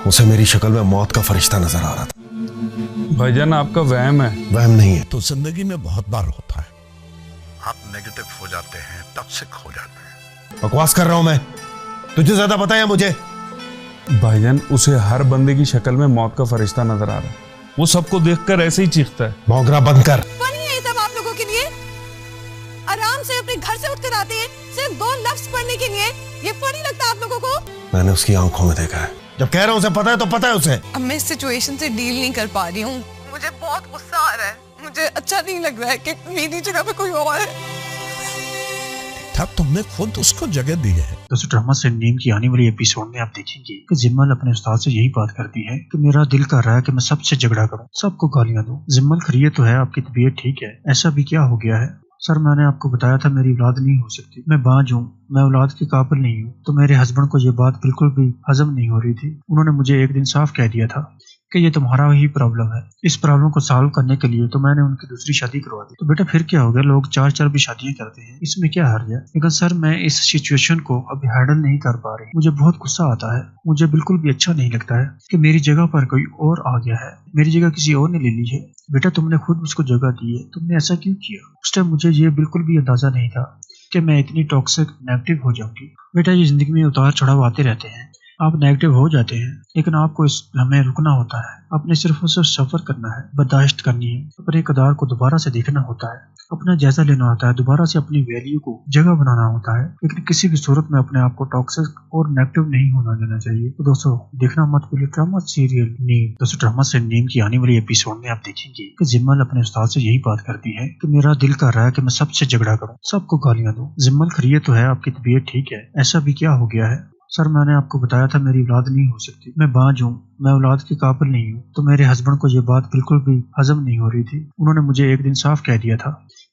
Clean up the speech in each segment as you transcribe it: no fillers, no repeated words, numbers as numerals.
उसे मेरी शक्ल में मौत का फरिश्ता नजर आ रहा था। भाईजान आपका वहम है। वहम नहीं है। तो जिंदगी में बहुत बार होता है, आप नेगेटिव हो जाते हैं, टॉक्सिक हो जाते हैं। बकवास कर रहा हूं मैं? तुझे ज्यादा पता है मुझे। भाईजान उसे हर बंदे की शक्ल में मौत का फरिश्ता नजर आ रहा है। वो सबको देखकर ऐसे ही चीखता है। मोगरा बंद कर। फनी है ये सब आप लोगों के लिए? आराम से अपने घर से उठकर आते हैं सिर्फ 2 लफ्ज पढ़ने के लिए। ये फनी लगता है आप लोगों को? मैंने उसकी आंखों में देखा है। जब कह रहा हूं उसे पता है तो पता है उसे। अब मैं इस सिचुएशन से डील नहीं कर पा रही हूँ। मुझे बहुत गुस्सा आ रहा है। मुझे अच्छा नहीं लग रहा है कि मेरी जगह पे कोई और है। तब तुमने खुद उसको जगह दी है। दोस्तों ड्रामा से नीम की आने वाली एपिसोड में आप देखेंगे कि जिम्मल अपने उस्ताद से यही बात करती है कि मेरा दिल कर रहा है कि मैं सबसे झगड़ा करूं, सबको गालियां दूं। जिम्मल खैरियत तो है, आपकी तबीयत ठीक है? ऐसा भी क्या हो गया है? सर मैंने आपको बताया था मेरी औलाद नहीं हो सकती, मैं बांझ हूँ, मैं औलाद के काबिल नहीं हूँ। तो मेरे हस्बैंड को ये बात बिल्कुल भी हजम नहीं हो रही थी। उन्होंने मुझे एक दिन साफ कह दिया था कि ये तुम्हारा ही प्रॉब्लम है। इस प्रॉब्लम को सॉल्व करने के लिए तो मैंने उनकी दूसरी शादी करवा दी। तो बेटा फिर क्या हो गया, लोग 4 भी शादियां करते हैं, इसमें क्या हर्ज है? लेकिन सर मैं इस सिचुएशन को अभी हैंडल नहीं कर पा रही। मुझे बहुत गुस्सा आता है। मुझे बिल्कुल भी अच्छा नहीं लगता है कि मेरी जगह पर कोई और आ गया है, मेरी जगह किसी और ने ले ली है। बेटा तुमने खुद उसको जगह दी है, तुमने ऐसा क्यों किया? उस टाइम मुझे ये बिल्कुल भी अंदाजा नहीं था कि मैं इतनी टॉक्सिक नेगेटिव हो जाऊंगी। बेटा ये जिंदगी में उतार चढ़ाव आते रहते हैं, आप नेगेटिव हो जाते हैं, लेकिन आपको इस लम्हे रुकना होता है। अपने सिर्फ उसे सफर करना है, बर्दाश्त करनी है, अपने किरदार को दोबारा से देखना होता है, अपना जायजा लेना होता है, दोबारा से अपनी वैल्यू को जगह बनाना होता है। लेकिन किसी भी सूरत में अपने आप को टॉक्सिक और नेगेटिव नहीं होना देना चाहिए। तो दोस्तों देखना मत भूलिए ड्रामा सीरियल नीम। दोस्तों ड्रामा से नीम की आने वाली एपिसोड में आप देखेंगे कि जिम्मल अपने उस्ताद से यही बात करती है कि मेरा दिल कर रहा है कि मैं सबसे झगड़ा करूं, सबको गालियां दूं। जिम्मल खैरियत तो है, आपकी तबीयत ठीक है? ऐसा भी क्या हो गया है? सर मैंने आपको बताया था मेरी औलाद नहीं हो सकती, मैं बांझ हूँ, मैं औलाद के काबिल नहीं हूँ। तो मेरे हस्बैंड को ये बात बिल्कुल भी हजम नहीं हो रही थी। उन्होंने मुझे एक दिन साफ कह दिया था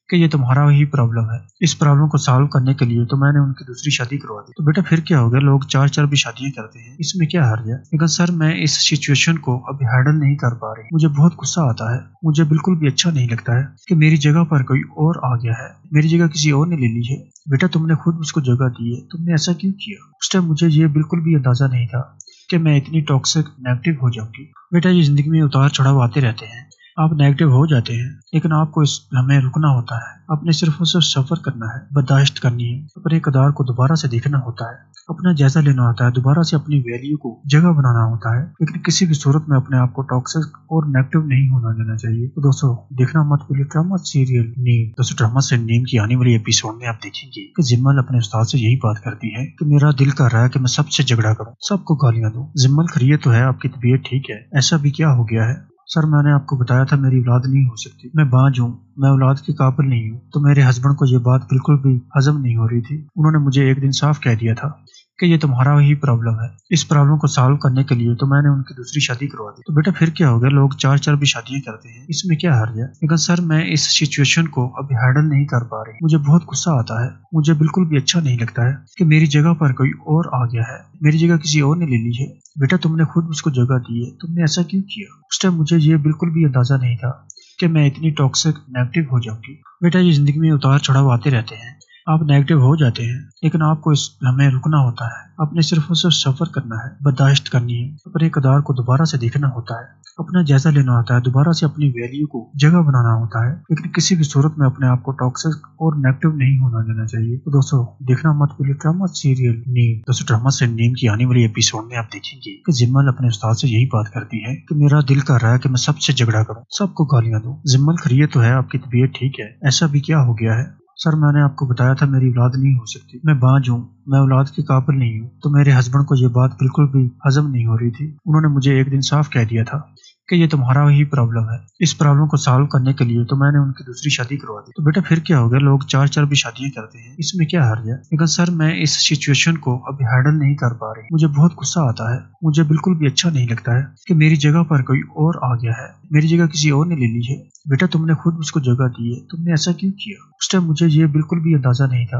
कि ये तुम्हारा ही प्रॉब्लम है। इस प्रॉब्लम को सॉल्व करने के लिए तो मैंने उनकी दूसरी शादी करवा दी। तो बेटा फिर क्या हो गया, लोग 4 भी शादियां करते हैं, इसमें क्या हर्ज है? लेकिन सर मैं इस सिचुएशन को अभी हैंडल नहीं कर पा रही। मुझे बहुत गुस्सा आता है। मुझे बिल्कुल भी अच्छा नहीं लगता है कि मेरी जगह पर कोई और आ गया है, मेरी जगह किसी और ने ले ली है। बेटा तुमने खुद उसको जगह दी है, तुमने ऐसा क्यों किया? उस टाइम मुझे ये बिल्कुल भी अंदाजा नहीं था कि मैं इतनी टॉक्सिक नेगेटिव हो जाऊंगी। बेटा ये जिंदगी में उतार चढ़ाव आते रहते हैं, आप नेगेटिव हो जाते हैं, लेकिन आपको इस लम्हे रुकना होता है, अपने सिर्फ उसे सफर करना है, बर्दाश्त करनी है, अपने किरदार को दोबारा से देखना होता है, अपना जायजा लेना होता है, दोबारा से अपनी वैल्यू को जगह बनाना होता है। लेकिन किसी भी सूरत में अपने आप को टॉक्सिक और नेगेटिव नहीं होना देना चाहिए। तो दोस्तों देखना मत भूलिए ड्रामा सीरियल नीम। दोस्तों ड्रामा से नीम की आने वाली एपिसोड में आप देखेंगे कि जिम्मल अपने उस्ताद से यही बात करती है कि मेरा दिल कर रहा है कि मैं सबसे झगड़ा करूं, सबको गालियां दूं। जिम्मल खैरियत तो है, आपकी तबीयत ठीक है? ऐसा भी क्या हो गया है? सर मैंने आपको बताया था मेरी औलाद नहीं हो सकती, मैं बांझ हूँ, मैं औलाद के काबिल नहीं हूँ। तो मेरे हस्बैंड को ये बात बिल्कुल भी हजम नहीं हो रही थी। उन्होंने मुझे एक दिन साफ कह दिया था कि ये तुम्हारा ही प्रॉब्लम है। इस प्रॉब्लम को सॉल्व करने के लिए तो मैंने उनकी दूसरी शादी करवा दी। तो बेटा फिर क्या हो गया, लोग 4 भी शादियां करते हैं, इसमें क्या हर्ज है? लेकिन सर मैं इस सिचुएशन को अभी हैंडल नहीं कर पा रही। मुझे बहुत गुस्सा आता है। मुझे बिल्कुल भी अच्छा नहीं लगता है कि मेरी जगह पर कोई और आ गया है, मेरी जगह किसी और ने ले ली है। बेटा तुमने खुद उसको जगह दी है, तुमने ऐसा क्यों किया? उस टाइम मुझे ये बिल्कुल भी अंदाजा नहीं था कि मैं इतनी टॉक्सिक नेगेटिव हो जाऊंगी। बेटा ये जिंदगी में उतार चढ़ाव आते रहते हैं, आप नेगेटिव हो जाते हैं, लेकिन आपको इस लम्हे रुकना होता है, अपने सिर्फ उसे सफर करना है, बर्दाश्त करनी है, अपने किरदार को दोबारा से देखना होता है, अपना जायजा लेना होता है, दोबारा से अपनी वैल्यू को जगह बनाना होता है। लेकिन किसी भी सूरत में अपने आप को टॉक्सिक और नेगेटिव नहीं होना देना चाहिए। तो दोस्तों देखना मत भूलिए ड्रामा सीरियल नीम। दोस्तों ड्रामा से नीम की आने वाली एपिसोड में आप देखेंगे कि जिम्मल अपने उस्ताद से यही बात करती है कि मेरा दिल कर रहा है कि मैं सबसे झगड़ा करूं, सबको गालियां दूं। जिम्मल खैरियत तो है, आपकी तबीयत ठीक है? ऐसा भी क्या हो गया है? सर मैंने आपको बताया था मेरी औलाद नहीं हो सकती, मैं बांझ हूँ, मैं औलाद के काबिल नहीं हूँ। तो मेरे हस्बैंड को ये बात बिल्कुल भी हजम नहीं हो रही थी। उन्होंने मुझे एक दिन साफ कह दिया था कि ये तुम्हारा ही प्रॉब्लम है। इस प्रॉब्लम को सॉल्व करने के लिए तो मैंने उनकी दूसरी शादी करवा दी। तो बेटा फिर क्या हो गया, लोग 4 भी शादियां करते हैं, इसमें क्या हर्ज है? लेकिन सर मैं इस सिचुएशन को अभी हैंडल नहीं कर पा रही। मुझे बहुत गुस्सा आता है। मुझे बिल्कुल भी अच्छा नहीं लगता है कि मेरी जगह पर कोई और आ गया है, मेरी जगह किसी और ने ले ली है। बेटा तुमने खुद उसको जगह दी है, तुमने ऐसा क्यों किया? उस टाइम मुझे ये बिल्कुल भी अंदाजा नहीं था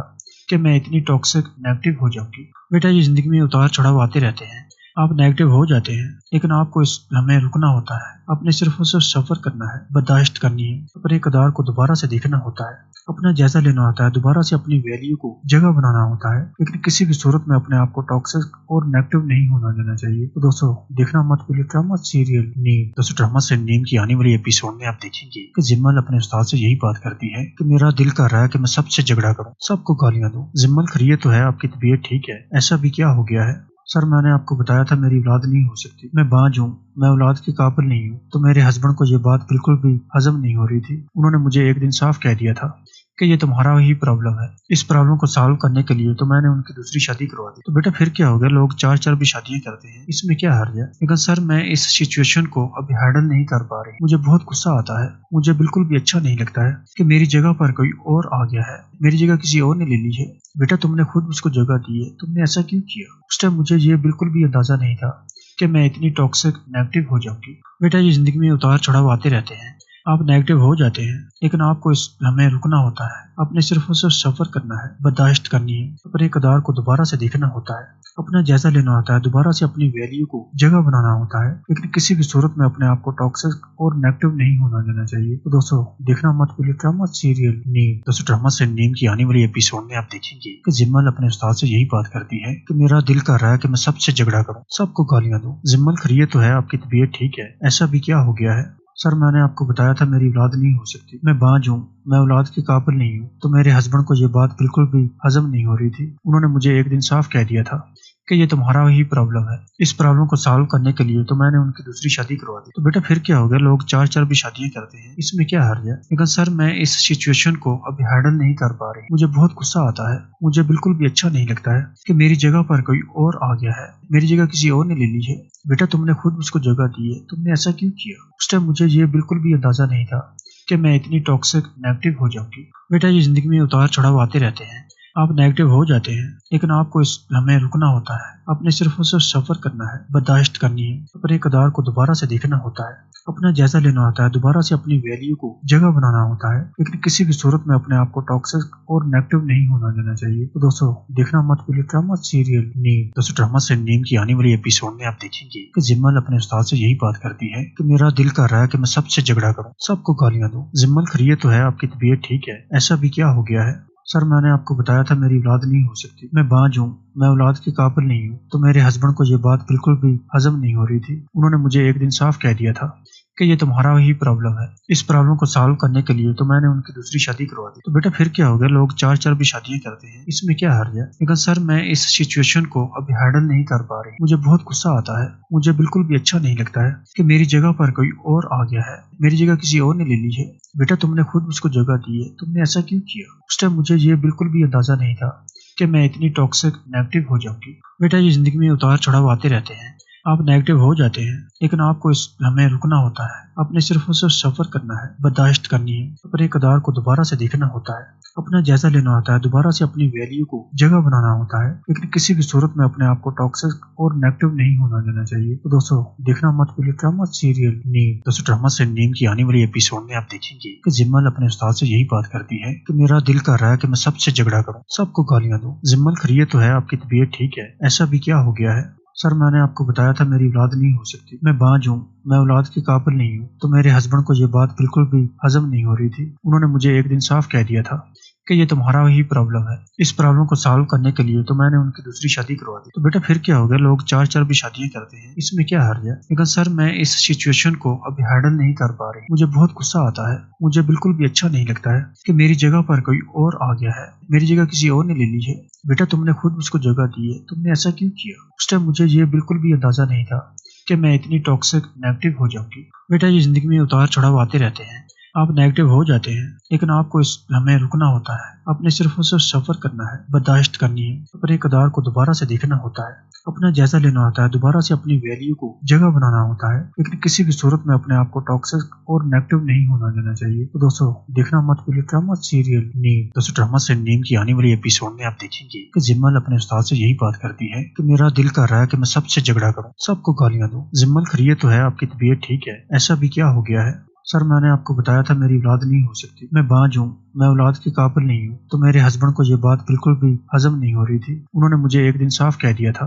कि मैं इतनी टॉक्सिक नेगेटिव हो जाऊंगी। बेटा ये जिंदगी में उतार चढ़ाव आते रहते हैं, آپ نیگیٹو ہو جاتے ہیں، لیکن آپ کو اس لمحے رکنا ہوتا ہے، اپنے صرف اسے سفر کرنا ہے، برداشت کرنی ہے، اپنے اقدار کو دوبارہ سے دیکھنا ہوتا ہے، اپنا جائزہ لینا ہوتا ہے، دوبارہ سے اپنی ویلیو کو جگہ بنانا ہوتا ہے، لیکن کسی بھی صورت میں اپنے آپ کو ٹاکسک اور نیگیٹو نہیں ہونا دینا چاہیے۔ تو دوستو دیکھنا مت بھولئے ڈرامہ سیریل نیم۔ دوستو ڈرامہ سے نیم کی آنے والی ایپیسوڈ میں آپ دیکھیں گے کہ زمل اپنے استاد سے یہی بات کرتی ہے کہ میرا دل کر رہا ہے کہ میں سب سے جھگڑا کروں، سب کو گالیاں دوں۔ زمل خیریت تو ہے، آپ کی طبیعت ٹھیک ہے؟ ایسا بھی کیا ہو گیا ہے؟ سر میں نے آپ کو بتایا تھا میری اولاد نہیں ہو سکتی، میں بانجھ ہوں، میں اولاد کے قابل نہیں ہوں۔ تو میرے ہسبینڈ کو یہ بات بالکل بھی ہضم نہیں ہو رہی تھی، انہوں نے مجھے ایک دن صاف کہہ دیا تھا کہ یہ تمہارا ہی پرابلم ہے۔ اس پرابلم کو سالو کرنے کے لیے تو میں نے ان کی دوسری شادی کروا دی۔ تو بیٹا پھر کیا ہو گیا، لوگ چار چار بھی شادیاں کرتے ہیں، اس میں کیا حرج ہے؟ لیکن سر میں اس سچویشن کو ابھی ہینڈل نہیں کر پا رہی، مجھے بہت غصہ آتا ہے، مجھے بالکل بھی اچھا نہیں لگتا ہے کہ میری جگہ پر کوئی اور آ گیا ہے، میری جگہ کسی اور نے لے لی ہے۔ بیٹا تم نے خود اس کو جگہ دی ہے، تم نے ایسا کیوں کیا؟ اس ٹائم مجھے یہ بالکل بھی اندازہ نہیں تھا کہ میں اتنی ٹاکسک نیگیٹو ہو جاؤں گی۔ بیٹا یہ زندگی میں اتار چڑھاؤ آتے رہتے ہیں، آپ نیگیٹو ہو جاتے ہیں، لیکن آپ کو اس لمحے رکنا ہوتا ہے، اپنے صرف اسے سفر کرنا ہے، برداشت کرنی ہے، اپنے اقدار کو دوبارہ سے دیکھنا ہوتا ہے، اپنا جائزہ لینا ہوتا ہے، دوبارہ سے اپنی ویلیو کو جگہ بنانا ہوتا ہے، لیکن کسی بھی صورت میں اپنے آپ کو ٹاکسک اور نیگیٹو نہیں ہونا دینا چاہیے۔ تو دوستو دیکھنا مت بھولئے ڈرامہ سیریل نیم۔ دوستو ڈرامہ سے نیم کی آنے والی ایپیسوڈ میں آپ دیکھیں گے کہ زمل اپنے استاد سے یہی بات کرتی ہے کہ میرا دل کر رہا ہے کہ میں سب سے جھگڑا کروں، سب کو گالیاں دوں۔ زمل خیریت تو ہے، آپ کی طبیعت ٹھیک ہے؟ ایسا بھی کیا ہو گیا ہے؟ سر میں نے آپ کو بتایا تھا میری اولاد نہیں ہو سکتی، میں بانجھ ہوں، میں اولاد کے قابل نہیں ہوں۔ تو میرے ہسبینڈ کو یہ بات بالکل بھی ہضم نہیں ہو رہی تھی، انہوں نے مجھے ایک دن صاف کہہ دیا تھا کہ یہ تمہارا ہی پرابلم ہے۔ اس پرابلم کو سالو کرنے کے لیے تو میں نے ان کی دوسری شادی کروا دی۔ تو بیٹا پھر کیا ہو گیا، لوگ چار چار بھی شادیاں کرتے ہیں، اس میں کیا حرج ہے؟ لیکن سر میں اس سچویشن کو ابھی ہینڈل نہیں کر پا رہی، مجھے بہت غصہ آتا ہے، مجھے بالکل بھی اچھا نہیں لگتا ہے کہ میری جگہ پر کوئی اور آ گیا ہے، میری جگہ کسی اور نے لے لی ہے۔ بیٹا تم نے خود اس کو جگہ دی ہے، تم نے ایسا کیوں کیا؟ اس ٹائم مجھے یہ بالکل بھی اندازہ نہیں تھا کہ میں اتنی ٹاکسک نیگیٹو ہو جاؤں گی۔ بیٹا یہ زندگی میں اتار چڑھاؤ آتے رہتے ہیں، آپ نیگیٹو ہو جاتے ہیں، لیکن آپ کو اس لمحے رکنا ہوتا ہے، اپنے صرف اسے سفر کرنا ہے، برداشت کرنی ہے، اپنے اقدار کو دوبارہ سے دیکھنا ہوتا ہے، اپنا جائزہ لینا ہوتا ہے، دوبارہ سے اپنی ویلیو کو جگہ بنانا ہوتا ہے، لیکن کسی بھی صورت میں اپنے آپ کو ٹاکسک اور نیگیٹو نہیں ہونا دینا چاہیے۔ تو دوستو دیکھنا مت بھولئے ڈرامہ سیریل نیم۔ دوستو ڈرامہ سے نیم کی آنے والی ایپیسوڈ میں آپ دیکھیں گے کہ زمل اپنے استاد سے یہی بات کرتی ہے کہ میرا دل کر رہا ہے کہ میں سب سے جھگڑا کروں، سب کو گالیاں دوں۔ زمل خیریت تو ہے، آپ کی طبیعت ٹھیک ہے؟ ایسا بھی کیا ہو گیا ہے؟ سر میں نے آپ کو بتایا تھا میری اولاد نہیں ہو سکتی، میں بانجھ ہوں، میں اولاد کے قابل نہیں ہوں۔ تو میرے ہسبینڈ کو یہ بات بالکل بھی ہضم نہیں ہو رہی تھی، انہوں نے مجھے ایک دن صاف کہہ دیا تھا کہ یہ تمہارا ہی پرابلم ہے۔ اس پرابلم کو سالو کرنے کے لیے تو میں نے ان کی دوسری شادی کروا دی۔ تو بیٹا پھر کیا ہو گیا، لوگ چار چار بھی شادیاں کرتے ہیں، اس میں کیا حرج ہے؟ لیکن سر میں اس سچویشن کو ابھی ہینڈل نہیں کر پا رہی، مجھے بہت غصہ آتا ہے، مجھے بالکل بھی اچھا نہیں لگتا ہے کہ میری جگہ پر کوئی اور آ گیا ہے، میری جگہ کسی اور نے لے لی ہے۔ بیٹا تم نے خود اس کو جگہ دی ہے، تم نے ایسا کیوں کیا؟ اس ٹائم مجھے یہ بالکل بھی اندازہ نہیں تھا کہ میں اتنی ٹاکسک نیگیٹو ہو جاؤں گی۔ بیٹا یہ زندگی میں اتار چڑھاؤ آتے رہتے ہیں، آپ نیگیٹو ہو جاتے ہیں، لیکن آپ کو اس لمحے رکنا ہوتا ہے، اپنے صرف اسے سفر کرنا ہے، برداشت کرنی ہے، اپنے اقدار کو دوبارہ سے دیکھنا ہوتا ہے، اپنا جائزہ لینا ہوتا ہے، دوبارہ سے اپنی ویلیو کو جگہ بنانا ہوتا ہے، لیکن کسی بھی صورت میں اپنے آپ کو ٹاکسک اور نیگیٹو نہیں ہونا دینا چاہیے۔ تو دوستو دیکھنا مت بھولئے ڈرامہ سیریل نیم۔ دوستو ڈرامہ سے نیم کی آنے والی ایپیسوڈ میں آپ دیکھیں گے کہ زمل اپنے استاد سے یہی بات کرتی ہے کہ میرا دل کر رہا ہے کہ میں سب سے جھگڑا کروں، سب کو گالیاں دوں۔ زمل خیریت تو ہے، آپ کی طبیعت ٹھیک ہے؟ ایسا بھی کیا ہو گیا ہے؟ سر میں نے آپ کو بتایا تھا میری اولاد نہیں ہو سکتی، میں بانجھ ہوں، میں اولاد کے قابل نہیں ہوں۔ تو میرے ہسبینڈ کو یہ بات بالکل بھی ہضم نہیں ہو رہی تھی، انہوں نے مجھے ایک دن صاف کہہ دیا تھا کہ یہ تمہارا ہی پرابلم ہے۔ اس پرابلم کو سالو کرنے کے لیے تو میں نے ان کی دوسری شادی کروا دی۔ تو بیٹا پھر کیا ہو گیا، لوگ چار چار بھی شادیاں کرتے ہیں، اس میں کیا حرج ہے؟ لیکن سر میں اس سچویشن کو ابھی ہینڈل نہیں کر پا رہی، مجھے بہت غصہ آتا ہے، مجھے بالکل بھی اچھا نہیں لگتا ہے کہ میری جگہ پر کوئی اور آ گیا ہے، میری جگہ کسی اور نے لے لی ہے۔ بیٹا تم نے خود اس کو جگہ دی ہے، تم نے ایسا کیوں کیا؟ اس ٹائم مجھے یہ بالکل بھی اندازہ نہیں تھا کہ میں اتنی ٹاکسک نیگیٹو ہو جاؤں گی۔ بیٹا یہ زندگی میں اتار چڑھاؤ آتے رہتے ہیں، آپ نیگیٹو ہو جاتے ہیں، لیکن آپ کو اس لمحے رکنا ہوتا ہے، اپنے صرف اسے سفر کرنا ہے، برداشت کرنی ہے، اپنے اقدار کو دوبارہ سے دیکھنا ہوتا ہے، اپنا جائزہ لینا ہوتا ہے، دوبارہ سے اپنی ویلیو کو جگہ بنانا ہوتا ہے، لیکن کسی بھی صورت میں اپنے آپ کو ٹاکسک اور نیگیٹو نہیں ہونا دینا چاہیے۔ تو دوستو دیکھنا مت بھولئے ڈرامہ سیریل نیم۔ دوستو ڈرامہ سے نیم کی آنے والی ایپیسوڈ میں آپ دیکھیں گے کہ زمل اپنے استاد سے یہی بات کرتی ہے کہ میرا دل کر رہا ہے کہ میں سب سے جھگڑا کروں، سب کو گالیاں دوں۔ زمل خیریت تو ہے، آپ کی طبیعت ٹھیک ہے؟ ایسا بھی کیا ہو گیا ہے؟ سر میں نے آپ کو بتایا تھا میری اولاد نہیں ہو سکتی، میں بانجھ ہوں، میں اولاد کے قابل نہیں ہوں۔ تو میرے ہسبینڈ کو یہ بات بالکل بھی ہضم نہیں ہو رہی تھی، انہوں نے مجھے ایک دن صاف کہہ دیا تھا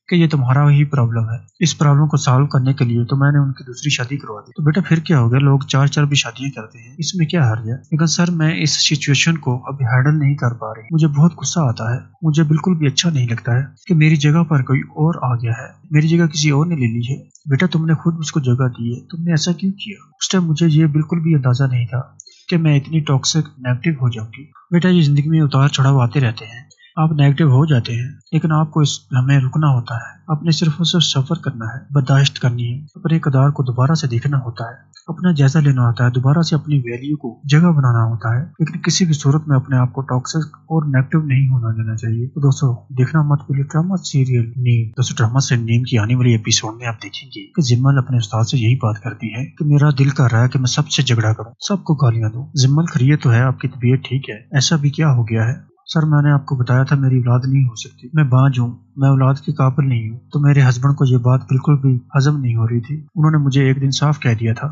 कि ये तुम्हारा ही प्रॉब्लम है। इस प्रॉब्लम को सॉल्व करने के लिए तो मैंने उनकी दूसरी शादी करवा दी। तो बेटा फिर क्या हो गया, लोग चार चार भी शादियां करते हैं, इसमें क्या हर्ज है। लेकिन सर मैं इस सिचुएशन को अभी हैंडल नहीं कर पा रही, मुझे बहुत गुस्सा आता है, मुझे बिल्कुल भी अच्छा नहीं लगता है कि मेरी जगह पर कोई और आ गया है, मेरी जगह किसी और ने ले ली है। बेटा तुमने खुद उसको जगह दी है, तुमने ऐसा क्यों किया। उस टाइम मुझे ये बिल्कुल भी अंदाजा नहीं था कि मैं इतनी टॉक्सिक नेगेटिव हो जाऊंगी। बेटा ये जिंदगी में उतार चढ़ाव आते रहते हैं, आप नेगेटिव हो जाते हैं, लेकिन आपको इस लम्हे रुकना होता है, आपने सिर्फ उसे सफर करना है, बर्दाश्त करनी है, अपने किरदार को दोबारा से देखना होता है, अपना जायजा लेना होता है, दोबारा से अपनी वैल्यू को जगह बनाना होता है, लेकिन किसी भी सूरत में अपने आप को टॉक्सिक और नेगेटिव नहीं होना देना चाहिए। तो दोस्तों देखना मत भूलिए ड्रामा सीरियल नीम। दोस्तों ड्रामा से नीम की आने वाली एपिसोड में आप देखेंगे कि जिम्मल अपने उस्ताद से यही बात करती है कि मेरा दिल कर रहा है कि मैं सबसे झगड़ा करूं, सबको गालियां दूं। जिम्मल खैरियत तो है, आपकी तबीयत ठीक है, ऐसा भी क्या हो गया है। सर मैंने आपको बताया था मेरी औलाद नहीं हो सकती, मैं बांझ हूँ, मैं औलाद के काबिल नहीं हूँ। तो मेरे हस्बैंड को ये बात बिल्कुल भी हजम नहीं हो रही थी, उन्होंने मुझे एक दिन साफ कह दिया था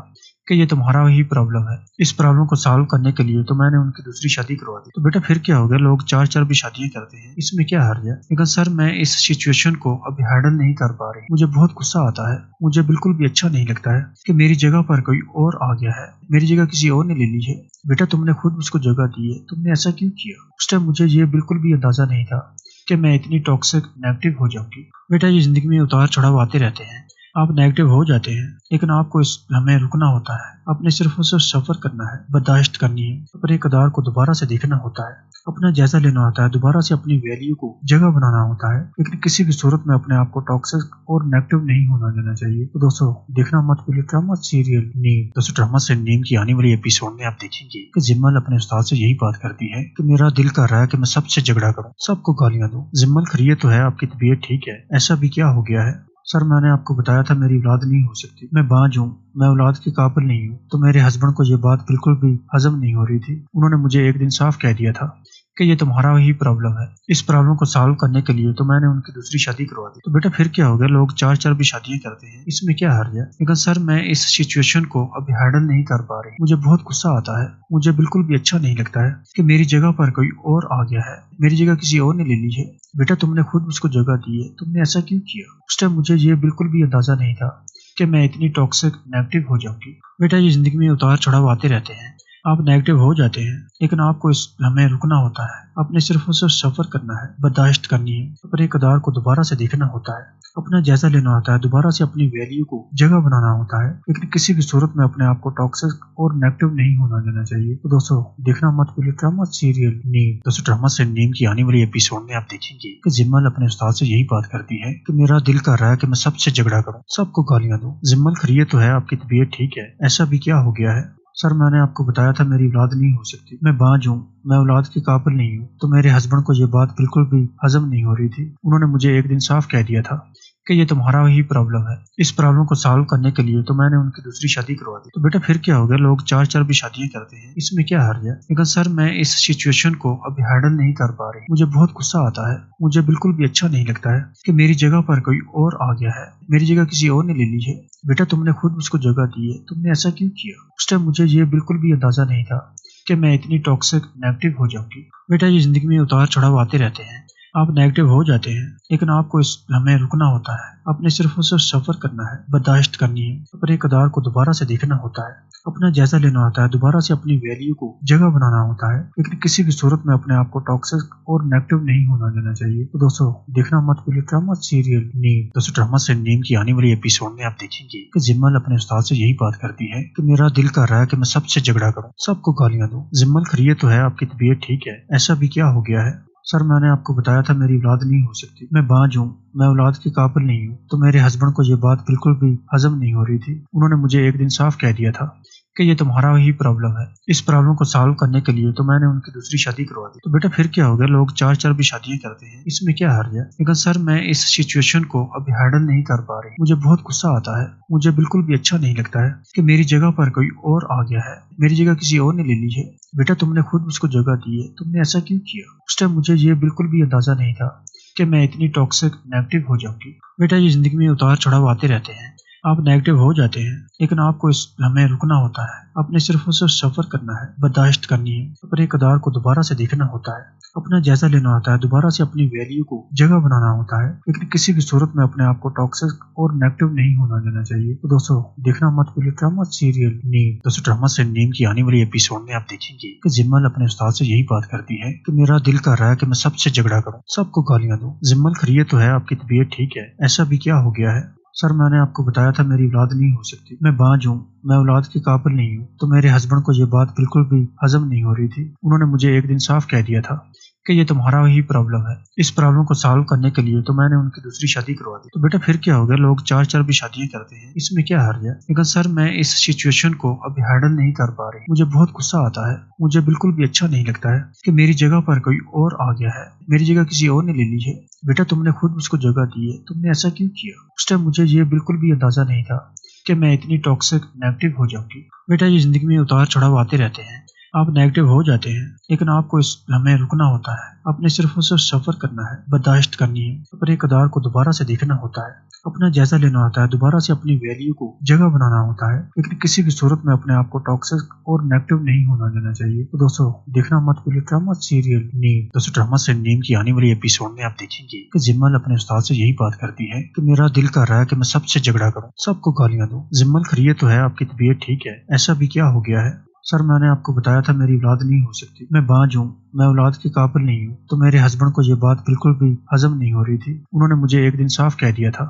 कि ये तुम्हारा ही प्रॉब्लम है। इस प्रॉब्लम को सॉल्व करने के लिए तो मैंने उनकी दूसरी शादी करवा दी। तो बेटा फिर क्या हो गया, लोग चार चार भी शादियां करते हैं, इसमें क्या हर्ज है। लेकिन सर मैं इस सिचुएशन को अभी हैंडल नहीं कर पा रही, मुझे बहुत गुस्सा आता है, मुझे बिल्कुल भी अच्छा नहीं लगता है कि मेरी जगह पर कोई और आ गया है, मेरी जगह किसी और ने ले ली है। बेटा तुमने खुद उसको जगह दी है, तुमने ऐसा क्यों किया। उस टाइम मुझे ये बिल्कुल भी अंदाजा नहीं था कि मैं इतनी टॉक्सिक नेगेटिव हो जाऊंगी। बेटा ये जिंदगी में उतार चढ़ाव आते रहते हैं, आप नेगेटिव हो जाते हैं, लेकिन आपको इस लम्हे रुकना होता है, आपने सिर्फ उसे सफर करना है, बर्दाश्त करनी है, अपने किरदार को दोबारा से देखना होता है, अपना जायजा लेना होता है, दोबारा से अपनी वैल्यू को जगह बनाना होता है, लेकिन किसी भी सूरत में अपने आप को टॉक्सिक और नेगेटिव नहीं होना देना चाहिए। तो दोस्तों देखना मत भूलिए ड्रामा सीरियल नीम। दोस्तों ड्रामा से नीम की आने वाली एपिसोड में आप देखेंगे कि जिम्मल अपने उस्ताद से यही बात करती है कि मेरा दिल कर रहा है कि मैं सबसे झगड़ा करूं, सबको गालियां दूं। जिम्मल खैरियत तो है, आपकी तबीयत ठीक है, ऐसा भी क्या हो गया है। सर मैंने आपको बताया था मेरी औलाद नहीं हो सकती, मैं बांझ हूँ, मैं औलाद के काबिल नहीं हूँ। तो मेरे हस्बैंड को ये बात बिल्कुल भी हजम नहीं हो रही थी, उन्होंने मुझे एक दिन साफ कह दिया था कि ये तुम्हारा ही प्रॉब्लम है। इस प्रॉब्लम को सॉल्व करने के लिए तो मैंने उनकी दूसरी शादी करवा दी। तो बेटा फिर क्या हो गया, लोग चार चार भी शादियां करते हैं, इसमें क्या हर्ज है। लेकिन सर मैं इस सिचुएशन को अभी हैंडल नहीं कर पा रही, मुझे बहुत गुस्सा आता है, मुझे बिल्कुल भी अच्छा नहीं लगता है कि मेरी जगह पर कोई और आ गया है, मेरी जगह किसी और ने ले ली है। बेटा तुमने खुद उसको जगह दी है, तुमने ऐसा क्यों किया। उस टाइम मुझे ये बिल्कुल भी अंदाजा नहीं था कि मैं इतनी टॉक्सिक नेगेटिव हो जाऊंगी। बेटा ये जिंदगी में उतार चढ़ाव आते रहते हैं, आप नेगेटिव हो जाते हैं, लेकिन आपको इस लम्हे रुकना होता है, आपने सिर्फ उसे सफर करना है, बर्दाश्त करनी है, अपने किरदार को दोबारा से देखना होता है, अपना जायजा लेना होता है, दोबारा से अपनी वैल्यू को जगह बनाना होता है, लेकिन किसी भी सूरत में अपने आप को टॉक्सिक और नेगेटिव नहीं होना देना चाहिए। तो दोस्तों देखना मत भूलिए ड्रामा सीरियल नीम। दोस्तों ड्रामा से नीम की आने वाली एपिसोड में आप देखेंगे कि जिम्मल अपने उस्ताद से यही बात करती है कि मेरा दिल कर रहा है कि मैं सबसे झगड़ा करूं, सबको गालियां दूं। जिम्मल खैरियत तो है, आपकी तबीयत ठीक है, ऐसा भी क्या हो गया है। सर मैंने आपको बताया था मेरी औलाद नहीं हो सकती, मैं बांझ हूँ, मैं औलाद के काबिल नहीं हूँ। तो मेरे हस्बैंड को ये बात बिल्कुल भी हजम नहीं हो रही थी, उन्होंने मुझे एक दिन साफ कह दिया था कि ये तुम्हारा ही प्रॉब्लम है। इस प्रॉब्लम को सॉल्व करने के लिए तो मैंने उनकी दूसरी शादी करवा दी। तो बेटा फिर क्या हो गया, लोग चार चार भी शादियां करते हैं, इसमें क्या हर्ज है। लेकिन सर मैं इस सिचुएशन को अभी हैंडल नहीं कर पा रही, मुझे बहुत गुस्सा आता है, मुझे बिल्कुल भी अच्छा नहीं लगता है कि मेरी जगह पर कोई और आ गया है, मेरी जगह किसी और ने ले ली है। बेटा तुमने खुद उसको जगह दी है, तुमने ऐसा क्यों किया। उस टाइम मुझे ये बिल्कुल भी अंदाजा नहीं था कि मैं इतनी टॉक्सिक नेगेटिव हो जाऊंगी। बेटा ये जिंदगी में उतार चढ़ाव आते रहते हैं, आप नेगेटिव हो जाते हैं, लेकिन आपको इस लम्हे रुकना होता है, आपने सिर्फ उसे सफर करना है, बर्दाश्त करनी है, अपने किरदार को दोबारा से देखना होता है, अपना जायजा लेना होता है, दोबारा से अपनी वैल्यू को जगह बनाना होता है, लेकिन किसी भी सूरत में अपने आप को टॉक्सिक और नेगेटिव नहीं होना देना चाहिए। तो दोस्तों देखना मत भूलिए ड्रामा सीरियल नीम। दोस्तों ड्रामा से नीम की आने वाली एपिसोड में आप देखेंगे कि जिम्मल अपने उस्ताद से यही बात करती है कि मेरा दिल कर रहा है कि मैं सबसे झगड़ा करूं, सबको गालियां दूं। जिम्मल खैरियत तो है, आपकी तबीयत ठीक है, ऐसा भी क्या हो गया है। सर मैंने आपको बताया था मेरी औलाद नहीं हो सकती, मैं बांझ हूँ, मैं औलाद के काबिल नहीं हूँ। तो मेरे हस्बैंड को ये बात बिल्कुल भी हजम नहीं हो रही थी, उन्होंने मुझे एक दिन साफ कह दिया था कि ये तुम्हारा ही प्रॉब्लम है। इस प्रॉब्लम को सॉल्व करने के लिए तो मैंने उनकी दूसरी शादी करवा दी। तो बेटा फिर क्या हो गया, लोग चार चार भी शादियां करते हैं, इसमें क्या हर्ज है। लेकिन सर मैं इस सिचुएशन को अभी हैंडल नहीं कर पा रही, मुझे बहुत गुस्सा आता है, मुझे बिल्कुल भी अच्छा नहीं लगता है कि मेरी जगह पर कोई और आ गया है, मेरी जगह किसी और ने ले ली है। बेटा तुमने खुद उसको जगह दी है, तुमने ऐसा क्यों किया। उस टाइम मुझे ये बिल्कुल भी अंदाजा नहीं था कि मैं इतनी टॉक्सिक नेगेटिव हो जाऊंगी। बेटा ये जिंदगी में उतार चढ़ाव आते रहते हैं, आप नेगेटिव हो जाते हैं, लेकिन आपको इस लम्हे रुकना होता है। आपने सिर्फ उसे सफर करना है, बर्दाश्त करनी है, अपने इक़दार को दोबारा से देखना होता है, अपना जायजा लेना होता है, दोबारा से अपनी वैल्यू को जगह बनाना होता है। लेकिन किसी भी सूरत में अपने आप को टॉक्सिक और नेगेटिव नहीं होना देना चाहिए। तो दोस्तों देखना मत भूलिए ड्रामा सीरियल नीम। दोस्तों ड्रामा से नीम की आने वाली एपिसोड में आप देखेंगे कि जिम्मल अपने उस्ताद से यही बात करती है कि मेरा दिल कर रहा है कि मैं सबसे झगड़ा करूं, सबको गालियां दूं। जिम्मल खैरियत तो है, आपकी तबीयत ठीक है, ऐसा भी क्या हो गया है? सर मैंने आपको बताया था मेरी औलाद नहीं हो सकती, मैं बांझ हूँ, मैं औलाद के काबिल नहीं हूँ। तो मेरे हस्बैंड को ये बात बिल्कुल भी हजम नहीं हो रही थी। उन्होंने मुझे एक दिन साफ कह दिया था कि ये तुम्हारा ही प्रॉब्लम है। इस प्रॉब्लम को सॉल्व करने के लिए तो मैंने उनकी दूसरी शादी करवा दी। तो बेटा फिर क्या हो गया, लोग चार भी शादियां करते हैं, इसमें क्या हर्ज है? लेकिन सर मैं इस सिचुएशन को अभी हैंडल नहीं कर पा रही, मुझे बहुत गुस्सा आता है, मुझे बिल्कुल भी अच्छा नहीं लगता है कि मेरी जगह पर कोई और आ गया है, मेरी जगह किसी और ने ले ली है। बेटा तुमने खुद उसको जगह दी है, तुमने ऐसा क्यों किया? उस टाइम मुझे ये बिल्कुल भी अंदाजा नहीं था कि मैं इतनी टॉक्सिक नेगेटिव हो जाऊंगी। बेटा ये जिंदगी में उतार चढ़ाव आते रहते हैं, आप नेगेटिव हो जाते हैं, लेकिन आपको इस लम्हे रुकना होता है। आपने सिर्फ उसे सफर करना है, बर्दाश्त करनी है, अपने इक़दार को दोबारा से देखना होता है, अपना जायजा लेना होता है, दोबारा से अपनी वैल्यू को जगह बनाना होता है। लेकिन किसी भी सूरत में अपने आप को टॉक्सिक और नेगेटिव नहीं होना देना चाहिए। तो दोस्तों देखना मत भूलिए ड्रामा सीरियल नीम। दोस्तों ड्रामा से नीम की आने वाली एपिसोड में आप देखेंगे कि जिम्मल अपने उस्ताद से यही बात करती है कि मेरा दिल कर रहा है कि मैं सबसे झगड़ा करूं, सबको गालियां दूं। जिम्मल खैरियत तो है, आपकी तबीयत ठीक है, ऐसा भी क्या हो गया है? सर मैंने आपको बताया था मेरी औलाद नहीं हो सकती, मैं बांझ हूँ, मैं औलाद के काबिल नहीं हूँ। तो मेरे हस्बैंड को ये बात बिल्कुल भी हजम नहीं हो रही थी। उन्होंने मुझे एक दिन साफ कह दिया था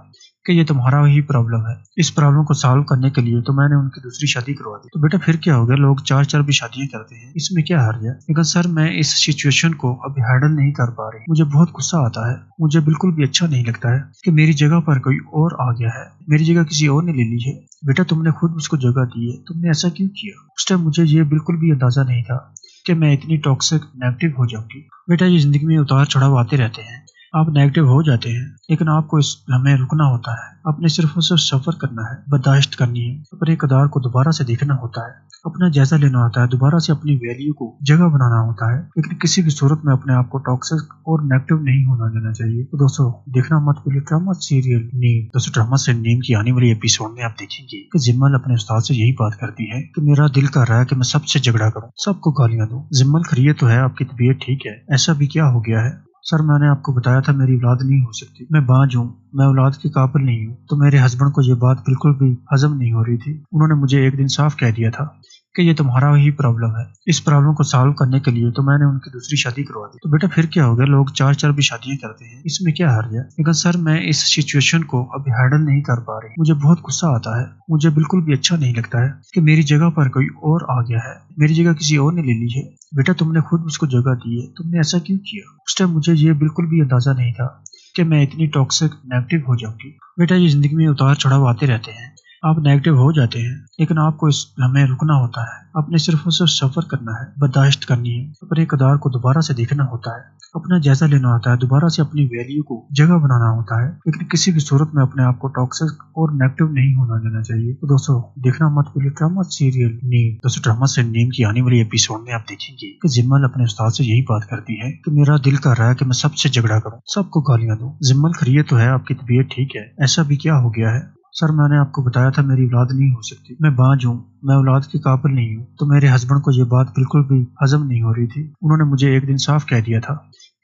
कि ये तुम्हारा ही प्रॉब्लम है। इस प्रॉब्लम को सॉल्व करने के लिए तो मैंने उनकी दूसरी शादी करवा दी। तो बेटा फिर क्या हो गया, लोग चार भी शादियां करते हैं, इसमें क्या हर्ज है? लेकिन सर मैं इस सिचुएशन को अभी हैंडल नहीं कर पा रही, मुझे बहुत गुस्सा आता है, मुझे बिल्कुल भी अच्छा नहीं लगता है कि मेरी जगह पर कोई और आ गया है, मेरी जगह किसी और ने ले ली है। बेटा तुमने खुद उसको जगह दी है, तुमने ऐसा क्यों किया? उस टाइम मुझे ये बिल्कुल भी अंदाजा नहीं था कि मैं इतनी टॉक्सिक नेगेटिव हो जाऊंगी। बेटा ये जिंदगी में उतार चढ़ाव आते रहते हैं, आप नेगेटिव हो जाते हैं, लेकिन आपको इस लम्हे रुकना होता है। आपने सिर्फ उसे सफर करना है, बर्दाश्त करनी है, अपने इक़दार को दोबारा से देखना होता है, अपना जायजा लेना होता है, दोबारा से अपनी वैल्यू को जगह बनाना होता है। लेकिन किसी भी सूरत में अपने आप को टॉक्सिक और नेगेटिव नहीं होना देना चाहिए। तो दोस्तों देखना मत भूलिए ड्रामा सीरियल नीम। दोस्तों ड्रामा से नीम की आने वाली एपिसोड में आप देखेंगे कि जिम्मल अपने उस्ताद से यही बात करती है कि मेरा दिल कर रहा है कि मैं सबसे झगड़ा करूं, सबको गालियां दूं। जिम्मल खैरियत तो है, आपकी तबीयत ठीक है, ऐसा भी क्या हो गया है? सर मैंने आपको बताया था मेरी औलाद नहीं हो सकती, मैं बांझ हूँ, मैं औलाद के काबिल नहीं हूँ। तो मेरे हस्बैंड को ये बात बिल्कुल भी हजम नहीं हो रही थी। उन्होंने मुझे एक दिन साफ कह दिया था कि ये तुम्हारा ही प्रॉब्लम है। इस प्रॉब्लम को सॉल्व करने के लिए तो मैंने उनकी दूसरी शादी करवा दी। तो बेटा फिर क्या हो गया, लोग चार भी शादियां करते हैं, इसमें क्या हर्ज है? लेकिन सर मैं इस सिचुएशन को अभी हैंडल नहीं कर पा रही, मुझे बहुत गुस्सा आता है, मुझे बिल्कुल भी अच्छा नहीं लगता है कि मेरी जगह पर कोई और आ गया है, मेरी जगह किसी और ने ले ली है। बेटा तुमने खुद उसको जगह दी है, तुमने ऐसा क्यों किया? उस टाइम मुझे ये बिल्कुल भी अंदाजा नहीं था कि मैं इतनी टॉक्सिक नेगेटिव हो जाऊंगी। बेटा ये जिंदगी में उतार चढ़ाव आते रहते हैं, आप नेगेटिव हो जाते हैं, लेकिन आपको इस लम्हे रुकना होता है। आपने सिर्फ उसे सफर करना है, बर्दाश्त करनी है, अपने इक़दार को दोबारा से देखना होता है, अपना जायजा लेना होता है, दोबारा से अपनी वैल्यू को जगह बनाना होता है। लेकिन किसी भी सूरत में अपने आप को टॉक्सिक और नेगेटिव नहीं होना देना चाहिए। तो दोस्तों देखना मत भूलिए ड्रामा सीरियल नीम। दोस्तों ड्रामा से नीम की आने वाली एपिसोड में आप देखेंगे कि जिम्मल अपने उस्ताद से यही बात करती है कि मेरा दिल कर रहा है कि मैं सबसे झगड़ा करूं, सबको गालियां दूं। जिम्मल खैरियत तो है, आपकी तबीयत ठीक है, ऐसा भी क्या हो गया है? सर मैंने आपको बताया था मेरी औलाद नहीं हो सकती, मैं बांझ हूँ, मैं औलाद के काबिल नहीं हूँ। तो मेरे हस्बैंड को ये बात बिल्कुल भी हजम नहीं हो रही थी। उन्होंने मुझे एक दिन साफ कह दिया था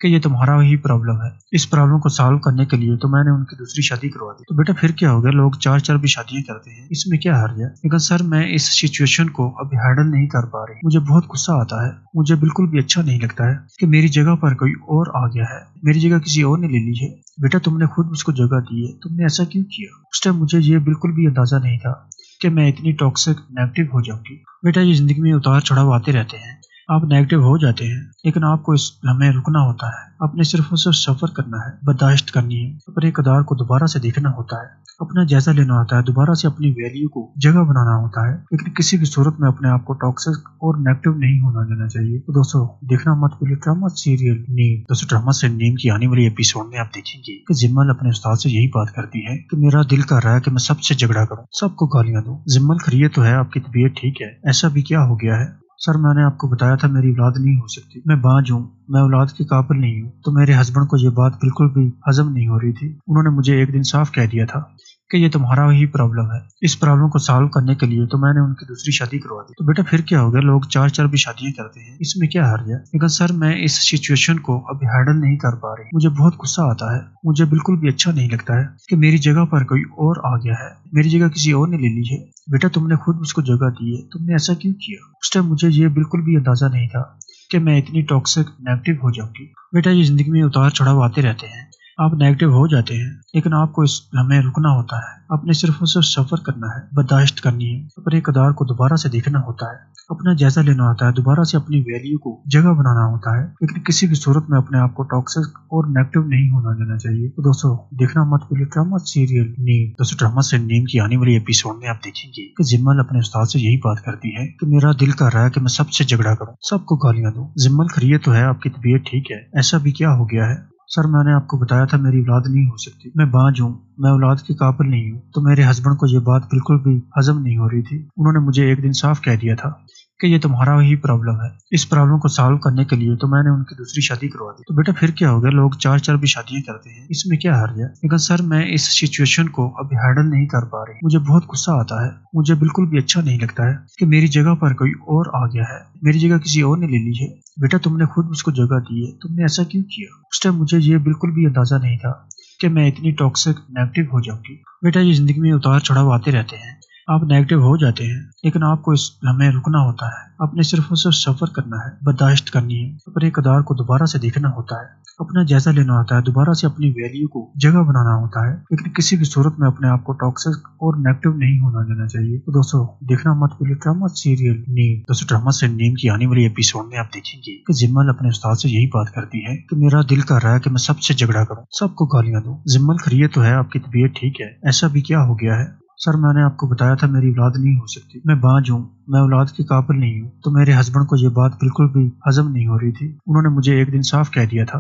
कि ये तुम्हारा ही प्रॉब्लम है। इस प्रॉब्लम को सॉल्व करने के लिए तो मैंने उनकी दूसरी शादी करवा दी। तो बेटा फिर क्या हो गया, लोग चार भी शादियां करते हैं, इसमें क्या हर्ज है? लेकिन सर मैं इस सिचुएशन को अभी हैंडल नहीं कर पा रही, मुझे बहुत गुस्सा आता है, मुझे बिल्कुल भी अच्छा नहीं लगता है कि मेरी जगह पर कोई और आ गया है, मेरी जगह किसी और ने ले ली है। बेटा तुमने खुद उसको जगह दी है, तुमने ऐसा क्यों किया? उस टाइम मुझे ये बिल्कुल भी अंदाजा नहीं था कि मैं इतनी टॉक्सिक नेगेटिव हो जाऊंगी। बेटा ये जिंदगी में उतार चढ़ाव आते रहते हैं, आप नेगेटिव हो जाते हैं, लेकिन आपको इस लम्हे रुकना होता है। आपने सिर्फ उसे सफर करना है, बर्दाश्त करनी है, अपने इक़दार को दोबारा से देखना होता है, अपना जायजा लेना होता है, दोबारा से अपनी वैल्यू को जगह बनाना होता है। लेकिन किसी भी सूरत में अपने आप को टॉक्सिक और नेगेटिव नहीं होना देना चाहिए। तो दोस्तों देखना मत भूलिए ड्रामा सीरियल नीम। दोस्तों ड्रामा से नीम की आने वाली एपिसोड में आप देखेंगे कि जिम्मल अपने उस्ताद से यही बात करती है कि मेरा दिल कर रहा है कि मैं सबसे झगड़ा करूं, सबको गालियां दूं। जिम्मल खैरियत तो है, आपकी तबीयत ठीक है, ऐसा भी क्या हो गया है? सर मैंने आपको बताया था मेरी औलाद नहीं हो सकती, मैं बांझ हूँ, मैं औलाद के काबिल नहीं हूँ। तो मेरे हस्बैंड को ये बात बिल्कुल भी हजम नहीं हो रही थी। उन्होंने मुझे एक दिन साफ कह दिया था कि ये तुम्हारा ही प्रॉब्लम है। इस प्रॉब्लम को सॉल्व करने के लिए तो मैंने उनकी दूसरी शादी करवा दी। तो बेटा फिर क्या हो गया, लोग चार चार भी शादियां करते हैं, इसमें क्या हर्ज है। लेकिन सर मैं इस सिचुएशन को अभी हैंडल नहीं कर पा रही, मुझे बहुत गुस्सा आता है, मुझे बिल्कुल भी अच्छा नहीं लगता है कि मेरी जगह पर कोई और आ गया है, मेरी जगह किसी और ने ले ली है। बेटा तुमने खुद उसको जगह दी है, तुमने ऐसा क्यों किया। उस टाइम मुझे ये बिल्कुल भी अंदाजा नहीं था कि मैं इतनी टॉक्सिक नेगेटिव हो जाऊंगी। बेटा ये जिंदगी में उतार चढ़ाव आते रहते हैं, आप नेगेटिव हो जाते हैं, लेकिन आपको इस हमें रुकना होता है, अपने सिर्फ और सिर्फ सफर करना है, बर्दाश्त करनी है, अपने किरदार को दोबारा से देखना होता है, अपना जायजा लेना होता है, दोबारा से अपनी वैल्यू को जगह बनाना होता है, लेकिन किसी भी सूरत में अपने आप को टॉक्सिक और नेगेटिव नहीं होना देना चाहिए। तो दोस्तों देखना मत भूलिए ड्रामा सीरियल नीम। दोस्तों ड्रामा से नीम की आने वाली एपिसोड में आप देखेंगे कि जिम्मल अपने उस्ताद से यही बात करती है कि मेरा दिल कर रहा है कि मैं सबसे झगड़ा करूं, सबको गालियां दूं। जिम्मल खरीय तो है, आपकी तबीयत ठीक है, ऐसा भी क्या हो गया है। सर मैंने आपको बताया था मेरी औलाद नहीं हो सकती, मैं बांझ हूँ, मैं औलाद के काबिल नहीं हूँ। तो मेरे हस्बैंड को ये बात बिल्कुल भी हजम नहीं हो रही थी। उन्होंने मुझे एक दिन साफ कह दिया था कि ये तुम्हारा ही प्रॉब्लम है। इस प्रॉब्लम को सॉल्व करने के लिए तो मैंने उनकी दूसरी शादी करवा दी। तो बेटा फिर क्या हो गया, लोग चार चार भी शादियां करते हैं, इसमें क्या हर्ज है। लेकिन सर मैं इस सिचुएशन को अभी हैंडल नहीं कर पा रही, मुझे बहुत गुस्सा आता है, मुझे बिल्कुल भी अच्छा नहीं लगता है कि मेरी जगह पर कोई और आ गया है, मेरी जगह किसी और ने ले ली है। बेटा तुमने खुद उसको जगह दी है, तुमने ऐसा क्यों किया। उस टाइम मुझे ये बिल्कुल भी अंदाजा नहीं था कि मैं इतनी टॉक्सिक नेगेटिव हो जाऊंगी। बेटा ये जिंदगी में उतार चढ़ाव आते रहते हैं, आप नेगेटिव हो जाते हैं, लेकिन आपको इस हमें रुकना होता है, अपने सिर्फ और सिर्फ सफर करना है, बर्दाश्त करनी है, अपने किरदार को दोबारा से देखना होता है, अपना जायजा लेना होता है, दोबारा से अपनी वैल्यू को जगह बनाना होता है, लेकिन किसी भी सूरत में अपने आप को टॉक्सिक और नेगेटिव नहीं होना देना चाहिए। तो दोस्तों देखना मत भूलिए ड्रामा सीरियल नीम। दोस्तों ड्रामा से नीम की आने वाली एपिसोड में आप देखेंगे कि जिम्मल अपने उस्ताद से यही बात करती है कि मेरा दिल कर रहा है कि मैं सबसे झगड़ा करूं, सबको गालियां दूं। जिम्मल खरीय तो है, आपकी तबीयत ठीक है, ऐसा भी क्या हो गया है। सर मैंने आपको बताया था मेरी औलाद नहीं हो सकती, मैं बांझ हूँ, मैं औलाद के काबिल नहीं हूँ। तो मेरे हस्बैंड को ये बात बिल्कुल भी हजम नहीं हो रही थी। उन्होंने मुझे एक दिन साफ कह दिया था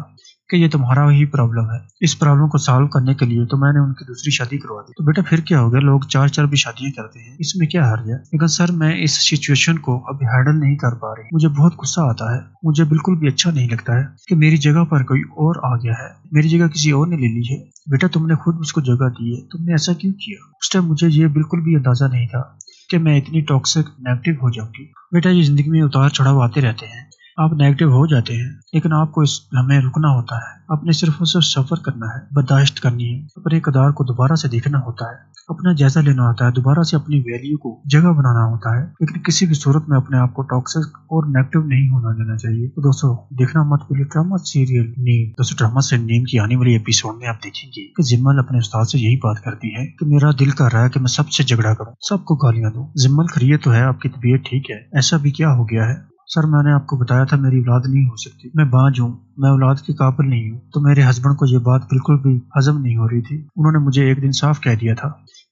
कि ये तुम्हारा ही प्रॉब्लम है। इस प्रॉब्लम को सॉल्व करने के लिए तो मैंने उनकी दूसरी शादी करवा दी। तो बेटा फिर क्या हो गया, लोग चार चार भी शादियां करते हैं, इसमें क्या हर्ज है। लेकिन सर मैं इस सिचुएशन को अभी हैंडल नहीं कर पा रही, मुझे बहुत गुस्सा आता है, मुझे बिल्कुल भी अच्छा नहीं लगता है कि मेरी जगह पर कोई और आ गया है, मेरी जगह किसी और ने ले ली है। बेटा तुमने खुद उसको जगह दी है, तुमने ऐसा क्यों किया। उस टाइम मुझे ये बिल्कुल भी अंदाजा नहीं था कि मैं इतनी टॉक्सिक नेगेटिव हो जाऊंगी। बेटा ये जिंदगी में उतार चढ़ाव आते रहते हैं, आप नेगेटिव हो जाते हैं, लेकिन आपको इस हमें रुकना होता है, अपने सिर्फ और सिर्फ सफर करना है, बर्दाश्त करनी है, अपने किरदार को दोबारा से देखना होता है, अपना जायजा लेना होता है, दोबारा से अपनी वैल्यू को जगह बनाना होता है, लेकिन किसी भी सूरत में अपने आप को टॉक्सिक और नेगेटिव नहीं होना देना चाहिए। तो दोस्तों देखना मत भूलिए ड्रामा सीरियल नीम। दोस्तों ड्रामा से नीम की आने वाली एपिसोड में आप देखेंगे कि जिम्मल अपने उस्ताद से यही बात करती है कि मेरा दिल कर रहा है कि मैं सबसे झगड़ा करूं, सबको गालियां दूं। जिम्मल खरीय तो है, आपकी तबीयत ठीक है, ऐसा भी क्या हो गया है। सर मैंने आपको बताया था मेरी औलाद नहीं हो सकती, मैं बांझ हूँ, मैं औलाद के काबिल नहीं हूँ। तो मेरे हस्बैंड को ये बात बिल्कुल भी हजम नहीं हो रही थी। उन्होंने मुझे एक दिन साफ कह दिया था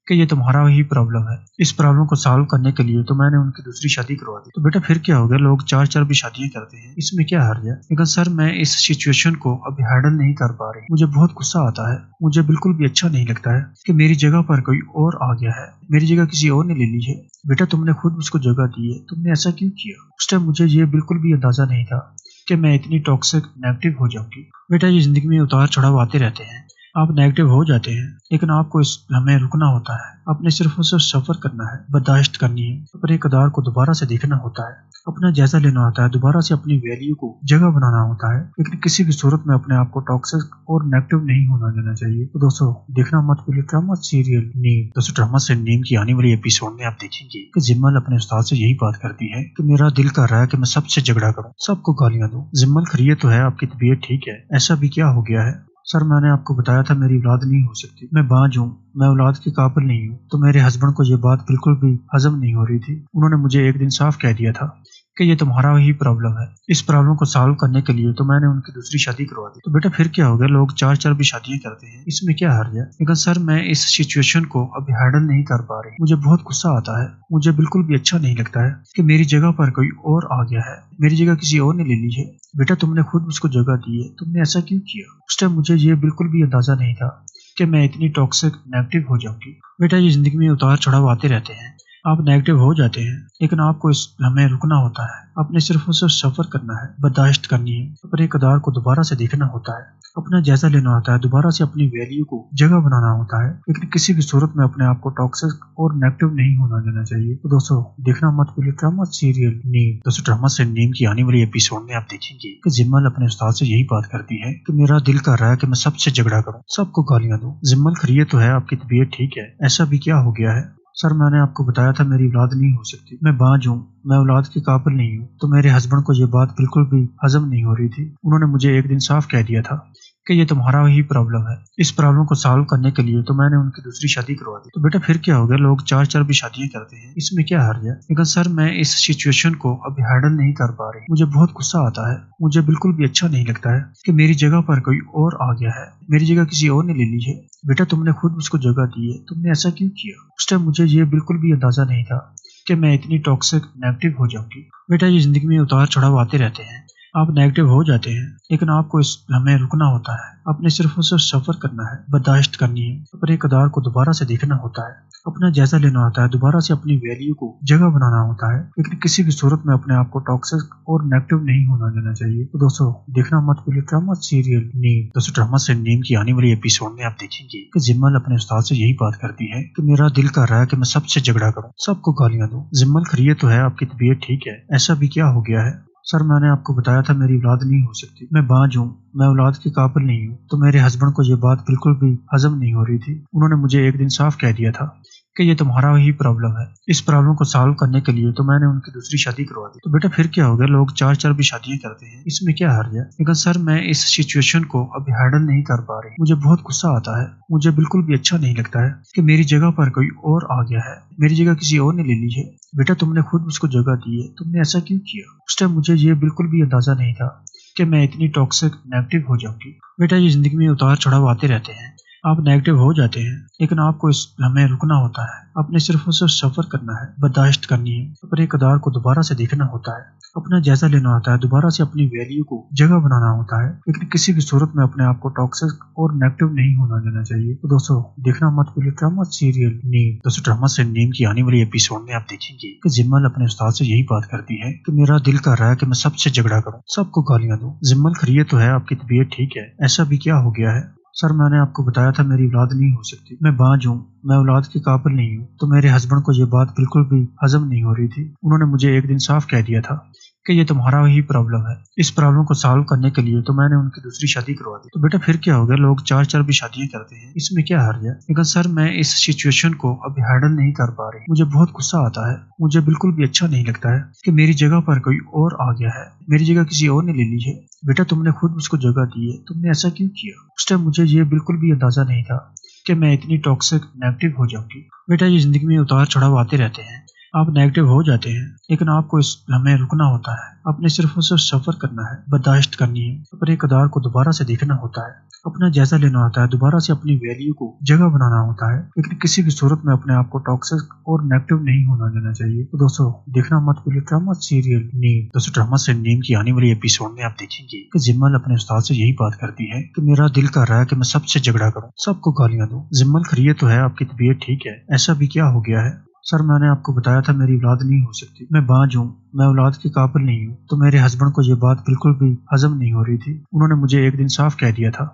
कि ये तुम्हारा ही प्रॉब्लम है। इस प्रॉब्लम को सॉल्व करने के लिए तो मैंने उनकी दूसरी शादी करवा दी। तो बेटा फिर क्या हो गया, लोग चार चार भी शादियां करते हैं, इसमें क्या हर्ज है। लेकिन सर मैं इस सिचुएशन को अभी हैंडल नहीं कर पा रही, मुझे बहुत गुस्सा आता है, मुझे बिल्कुल भी अच्छा नहीं लगता है कि मेरी जगह पर कोई और आ गया है, मेरी जगह किसी और ने ले ली है। बेटा तुमने खुद उसको जगह दी है, तुमने ऐसा क्यों किया। उस टाइम मुझे ये बिल्कुल भी अंदाजा नहीं था कि मैं इतनी टॉक्सिक नेगेटिव हो जाऊंगी। बेटा ये जिंदगी में उतार चढ़ाव आते रहते हैं, आप नेगेटिव हो जाते हैं, लेकिन आपको इस हमें रुकना होता है, अपने सिर्फ और सिर्फ सफर करना है, बर्दाश्त करनी है, अपने किरदार को दोबारा से देखना होता है, अपना जायजा लेना होता है, दोबारा से अपनी वैल्यू को जगह बनाना होता है, लेकिन किसी भी सूरत में अपने आप को टॉक्सिक और नेगेटिव नहीं होना देना चाहिए। तो दोस्तों देखना मत भूलिए ड्रामा सीरियल नीम। दोस्तों ड्रामा से नीम की आने वाली एपिसोड में आप देखेंगे कि जिम्मल अपने उस्ताद से यही बात करती है कि मेरा दिल कर रहा है कि मैं सबसे झगड़ा करूं, सबको गालियां दूं। जिम्मल खरीय तो है, आपकी तबीयत ठीक है, ऐसा भी क्या हो गया है। सर मैंने आपको बताया था मेरी औलाद नहीं हो सकती, मैं बांझ हूँ, मैं औलाद के काबिल नहीं हूँ। तो मेरे हस्बैंड को ये बात बिल्कुल भी हजम नहीं हो रही थी। उन्होंने मुझे एक दिन साफ कह दिया था कि ये तुम्हारा ही प्रॉब्लम है। इस प्रॉब्लम को सॉल्व करने के लिए तो मैंने उनकी दूसरी शादी करवा दी। तो बेटा फिर क्या हो गया, लोग चार चार भी शादियां करते हैं, इसमें क्या हर्ज है। लेकिन सर मैं इस सिचुएशन को अभी हैंडल नहीं कर पा रही, मुझे बहुत गुस्सा आता है, मुझे बिल्कुल भी अच्छा नहीं लगता है कि मेरी जगह पर कोई और आ गया है, मेरी जगह किसी और ने ले ली है। बेटा तुमने खुद उसको जगह दी है, तुमने ऐसा क्यों किया। उस टाइम मुझे ये बिल्कुल भी अंदाजा नहीं था कि मैं इतनी टॉक्सिक नेगेटिव हो जाऊंगी। बेटा ये जिंदगी में उतार चढ़ाव आते रहते हैं, آپ نیگیٹو ہو جاتے ہیں، لیکن آپ کو اس لمحے رکنا ہوتا ہے، اپنے صرف اور صرف سفر کرنا ہے، برداشت کرنی ہے، اپنے اقدار کو دوبارہ سے دیکھنا ہوتا ہے، اپنا جائزہ لینا ہوتا ہے، دوبارہ سے اپنی ویلیو کو جگہ بنانا ہوتا ہے، لیکن کسی بھی صورت میں اپنے آپ کو ٹاکسک اور نیگیٹو نہیں ہونا دینا چاہیے۔ تو دوستو دیکھنا مت بھولئے ڈرامہ سیریل نیم۔ دوستو ڈرامہ سے نیم کی آنے والی ایپیسوڈ میں آپ دیکھیں گے کہ زمل اپنے استاد سے یہی بات کرتی ہے کہ میرا دل کر رہا ہے کہ میں سب سے جھگڑا کروں، سب کو گالیاں دوں۔ زمل خیریت تو ہے، آپ کی طبیعت ٹھیک ہے؟ ایسا بھی کیا ہو گیا ہے؟ سر میں نے آپ کو بتایا تھا میری اولاد نہیں ہو سکتی، میں بانجھ ہوں، میں اولاد کے قابل نہیں ہوں۔ تو میرے ہسبینڈ کو یہ بات بالکل بھی ہضم نہیں ہو رہی تھی، انہوں نے مجھے ایک دن صاف کہہ دیا تھا کہ یہ تمہارا ہی پرابلم ہے۔ اس پرابلم کو سالو کرنے کے لیے تو میں نے ان کی دوسری شادی کروا دی۔ تو بیٹا پھر کیا ہو گیا، لوگ چار چار بھی شادیاں کرتے ہیں، اس میں کیا حرج ہے؟ لیکن سر میں اس سچویشن کو ابھی ہینڈل نہیں کر پا رہی، مجھے بہت غصہ آتا ہے، مجھے بالکل بھی اچھا نہیں لگتا ہے کہ میری جگہ پر کوئی اور آ گیا ہے، میری جگہ کسی اور نے لے لی ہے۔ بیٹا تم نے خود اس کو جگہ دی ہے، تم نے ایسا کیوں کیا؟ اس ٹائم مجھے یہ بالکل بھی اندازہ نہیں تھا کہ میں اتنی ٹاکسک نیگیٹو ہو جاؤں گی۔ بیٹا یہ زندگی میں اتار چڑھاؤ آتے رہتے ہیں، آپ نیگیٹو ہو جاتے ہیں، لیکن آپ کو اس لمحے رکنا ہوتا ہے، اپنے صرف اور صرف سفر کرنا ہے، برداشت کرنی ہے، اپنے اقدار کو دوبارہ سے دیکھنا ہوتا ہے، اپنا جائزہ لینا ہوتا ہے، دوبارہ سے اپنی ویلیو کو جگہ بنانا ہوتا ہے، لیکن کسی بھی صورت میں اپنے آپ کو ٹاکسک اور نیگیٹو نہیں ہونا دینا چاہیے۔ تو دوستو دیکھنا مت بھولئے ڈرامہ سیریل نیم۔ دوستو ڈرامہ سے نیم کی آنے والی ایپیسوڈ میں آپ دیکھیں گے کہ زمل اپنے استاد سے یہی بات کرتی ہے کہ میرا دل کر رہا ہے کہ میں سب سے جھگڑا کروں، سب کو گالیاں دوں۔ زمل خیریت تو ہے، آپ کی طبیعت ٹھیک ہے؟ ایسا بھی کیا ہو گیا ہے؟ سر میں نے آپ کو بتایا تھا میری اولاد نہیں ہو سکتی، میں بانجھ ہوں، میں اولاد کے قابل نہیں ہوں۔ تو میرے ہسبینڈ کو یہ بات بالکل بھی ہضم نہیں ہو رہی تھی، انہوں نے مجھے ایک دن صاف کہہ دیا تھا کہ یہ تمہارا ہی پرابلم ہے۔ اس پرابلم کو سالو کرنے کے لیے تو میں نے ان کی دوسری شادی کروا دی۔ تو بیٹا پھر کیا ہو گیا، لوگ چار چار بھی شادیاں کرتے ہیں، اس میں کیا حرج ہے؟ لیکن سر میں اس سچویشن کو ابھی ہینڈل نہیں کر پا رہی، مجھے بہت غصہ آتا ہے، مجھے بالکل بھی اچھا نہیں لگتا ہے کہ میری جگہ پر کوئی اور آ گیا ہے، میری جگہ کسی اور نے لے لی ہے۔ بیٹا تم نے خود اس کو جگہ دی ہے، تم نے ایسا کیوں کیا؟ اس ٹائم مجھے یہ بالکل بھی اندازہ نہیں تھا کہ میں اتنی ٹاکسک نیگیٹو ہو جاؤں گی۔ بیٹا یہ زندگی میں اتار چڑھاؤ آتے رہتے ہیں، آپ نیگیٹو ہو جاتے ہیں، لیکن آپ کو اس لمحے رکنا ہوتا ہے، اپنے صرف اور صرف سفر کرنا ہے، برداشت کرنی ہے، اپنے اقدار کو دوبارہ سے دیکھنا ہوتا ہے، اپنا جائزہ لینا ہوتا ہے، دوبارہ سے اپنی ویلیو کو جگہ بنانا ہوتا ہے، لیکن کسی بھی صورت میں اپنے آپ کو ٹاکسک اور نیگیٹو نہیں ہونا دینا چاہیے۔ تو دوستو دیکھنا مت بھولئے ڈرامہ سیریل نیم۔ دوستو ڈرامہ سے نیم کی آنے والی ایپیسوڈ میں آپ دیکھیں گے کہ زمل اپنے استاد سے یہی بات کرتی ہے کہ میرا دل کر رہا ہے کہ میں سب سے جھگڑا کروں، سب کو گالیاں دوں۔ زمل خیریت تو ہے، آپ کی طبیعت ٹھیک ہے؟ ایسا بھی کیا ہو گیا ہے؟ سر میں نے آپ کو بتایا تھا میری اولاد نہیں ہو سکتی، میں بانجھ ہوں، میں اولاد کے قابل نہیں ہوں۔ تو میرے ہسبینڈ کو یہ بات بالکل بھی ہضم نہیں ہو رہی تھی، انہوں نے مجھے ایک دن صاف کہہ دیا تھا کہ یہ تمہارا ہی پرابلم ہے۔ اس پرابلم کو سالو کرنے کے لیے تو میں نے ان کی دوسری شادی کروا دی۔ تو بیٹا پھر کیا ہو گیا، لوگ چار چار بھی شادیاں کرتے ہیں، اس میں کیا حرج ہے؟ لیکن سر میں اس سچویشن کو ابھی ہینڈل نہیں کر پا رہی، مجھے بہت غصہ آتا ہے، مجھے بالکل بھی اچھا نہیں لگتا ہے کہ میری جگہ پر کوئی اور آ گیا ہے، میری جگہ کسی اور نے لے لی ہے۔ بیٹا تم نے خود اس کو جگہ دی ہے، تم نے ایسا کیوں کیا؟ اس ٹائم مجھے یہ بالکل بھی اندازہ نہیں تھا کہ میں اتنی ٹاکسک نیگیٹو ہو جاؤں گی۔ بیٹا یہ زندگی میں اتار چڑھاؤ آتے رہتے ہیں، آپ نیگیٹو ہو جاتے ہیں، لیکن آپ کو اس لمحے رکنا ہوتا ہے، اپنے صرف اور صرف سفر کرنا ہے، برداشت کرنی ہے، اپنے اقدار کو دوبارہ سے دیکھنا ہوتا ہے، اپنا جائزہ لینا ہوتا ہے، دوبارہ سے اپنی ویلیو کو جگہ بنانا ہوتا ہے، لیکن کسی بھی صورت میں اپنے آپ کو ٹاکسک اور نیگیٹو نہیں ہونا دینا چاہیے۔ تو دوستو دیکھنا مت بھولئے ڈرامہ سیریل نیم۔ دوستو ڈرامہ سے نیم کی آنے والی ایپیسوڈ میں آپ دیکھیں گے کہ زمل اپنے استاد سے یہی بات کرتی ہے کہ میرا دل کر رہا ہے کہ میں سب سے جھگڑا کروں، سب کو گالیاں دوں۔ زمل خیریت تو ہے، آپ کی طبیعت ٹھیک ہے؟ ایسا بھی کیا ہو گیا ہے؟ سر میں نے آپ کو بتایا تھا میری اولاد نہیں ہو سکتی، میں بانجھ ہوں، میں اولاد کے قابل نہیں ہوں۔ تو میرے ہسبینڈ کو یہ بات بالکل بھی ہضم نہیں ہو رہی تھی، انہوں نے مجھے ایک دن صاف کہہ دیا تھا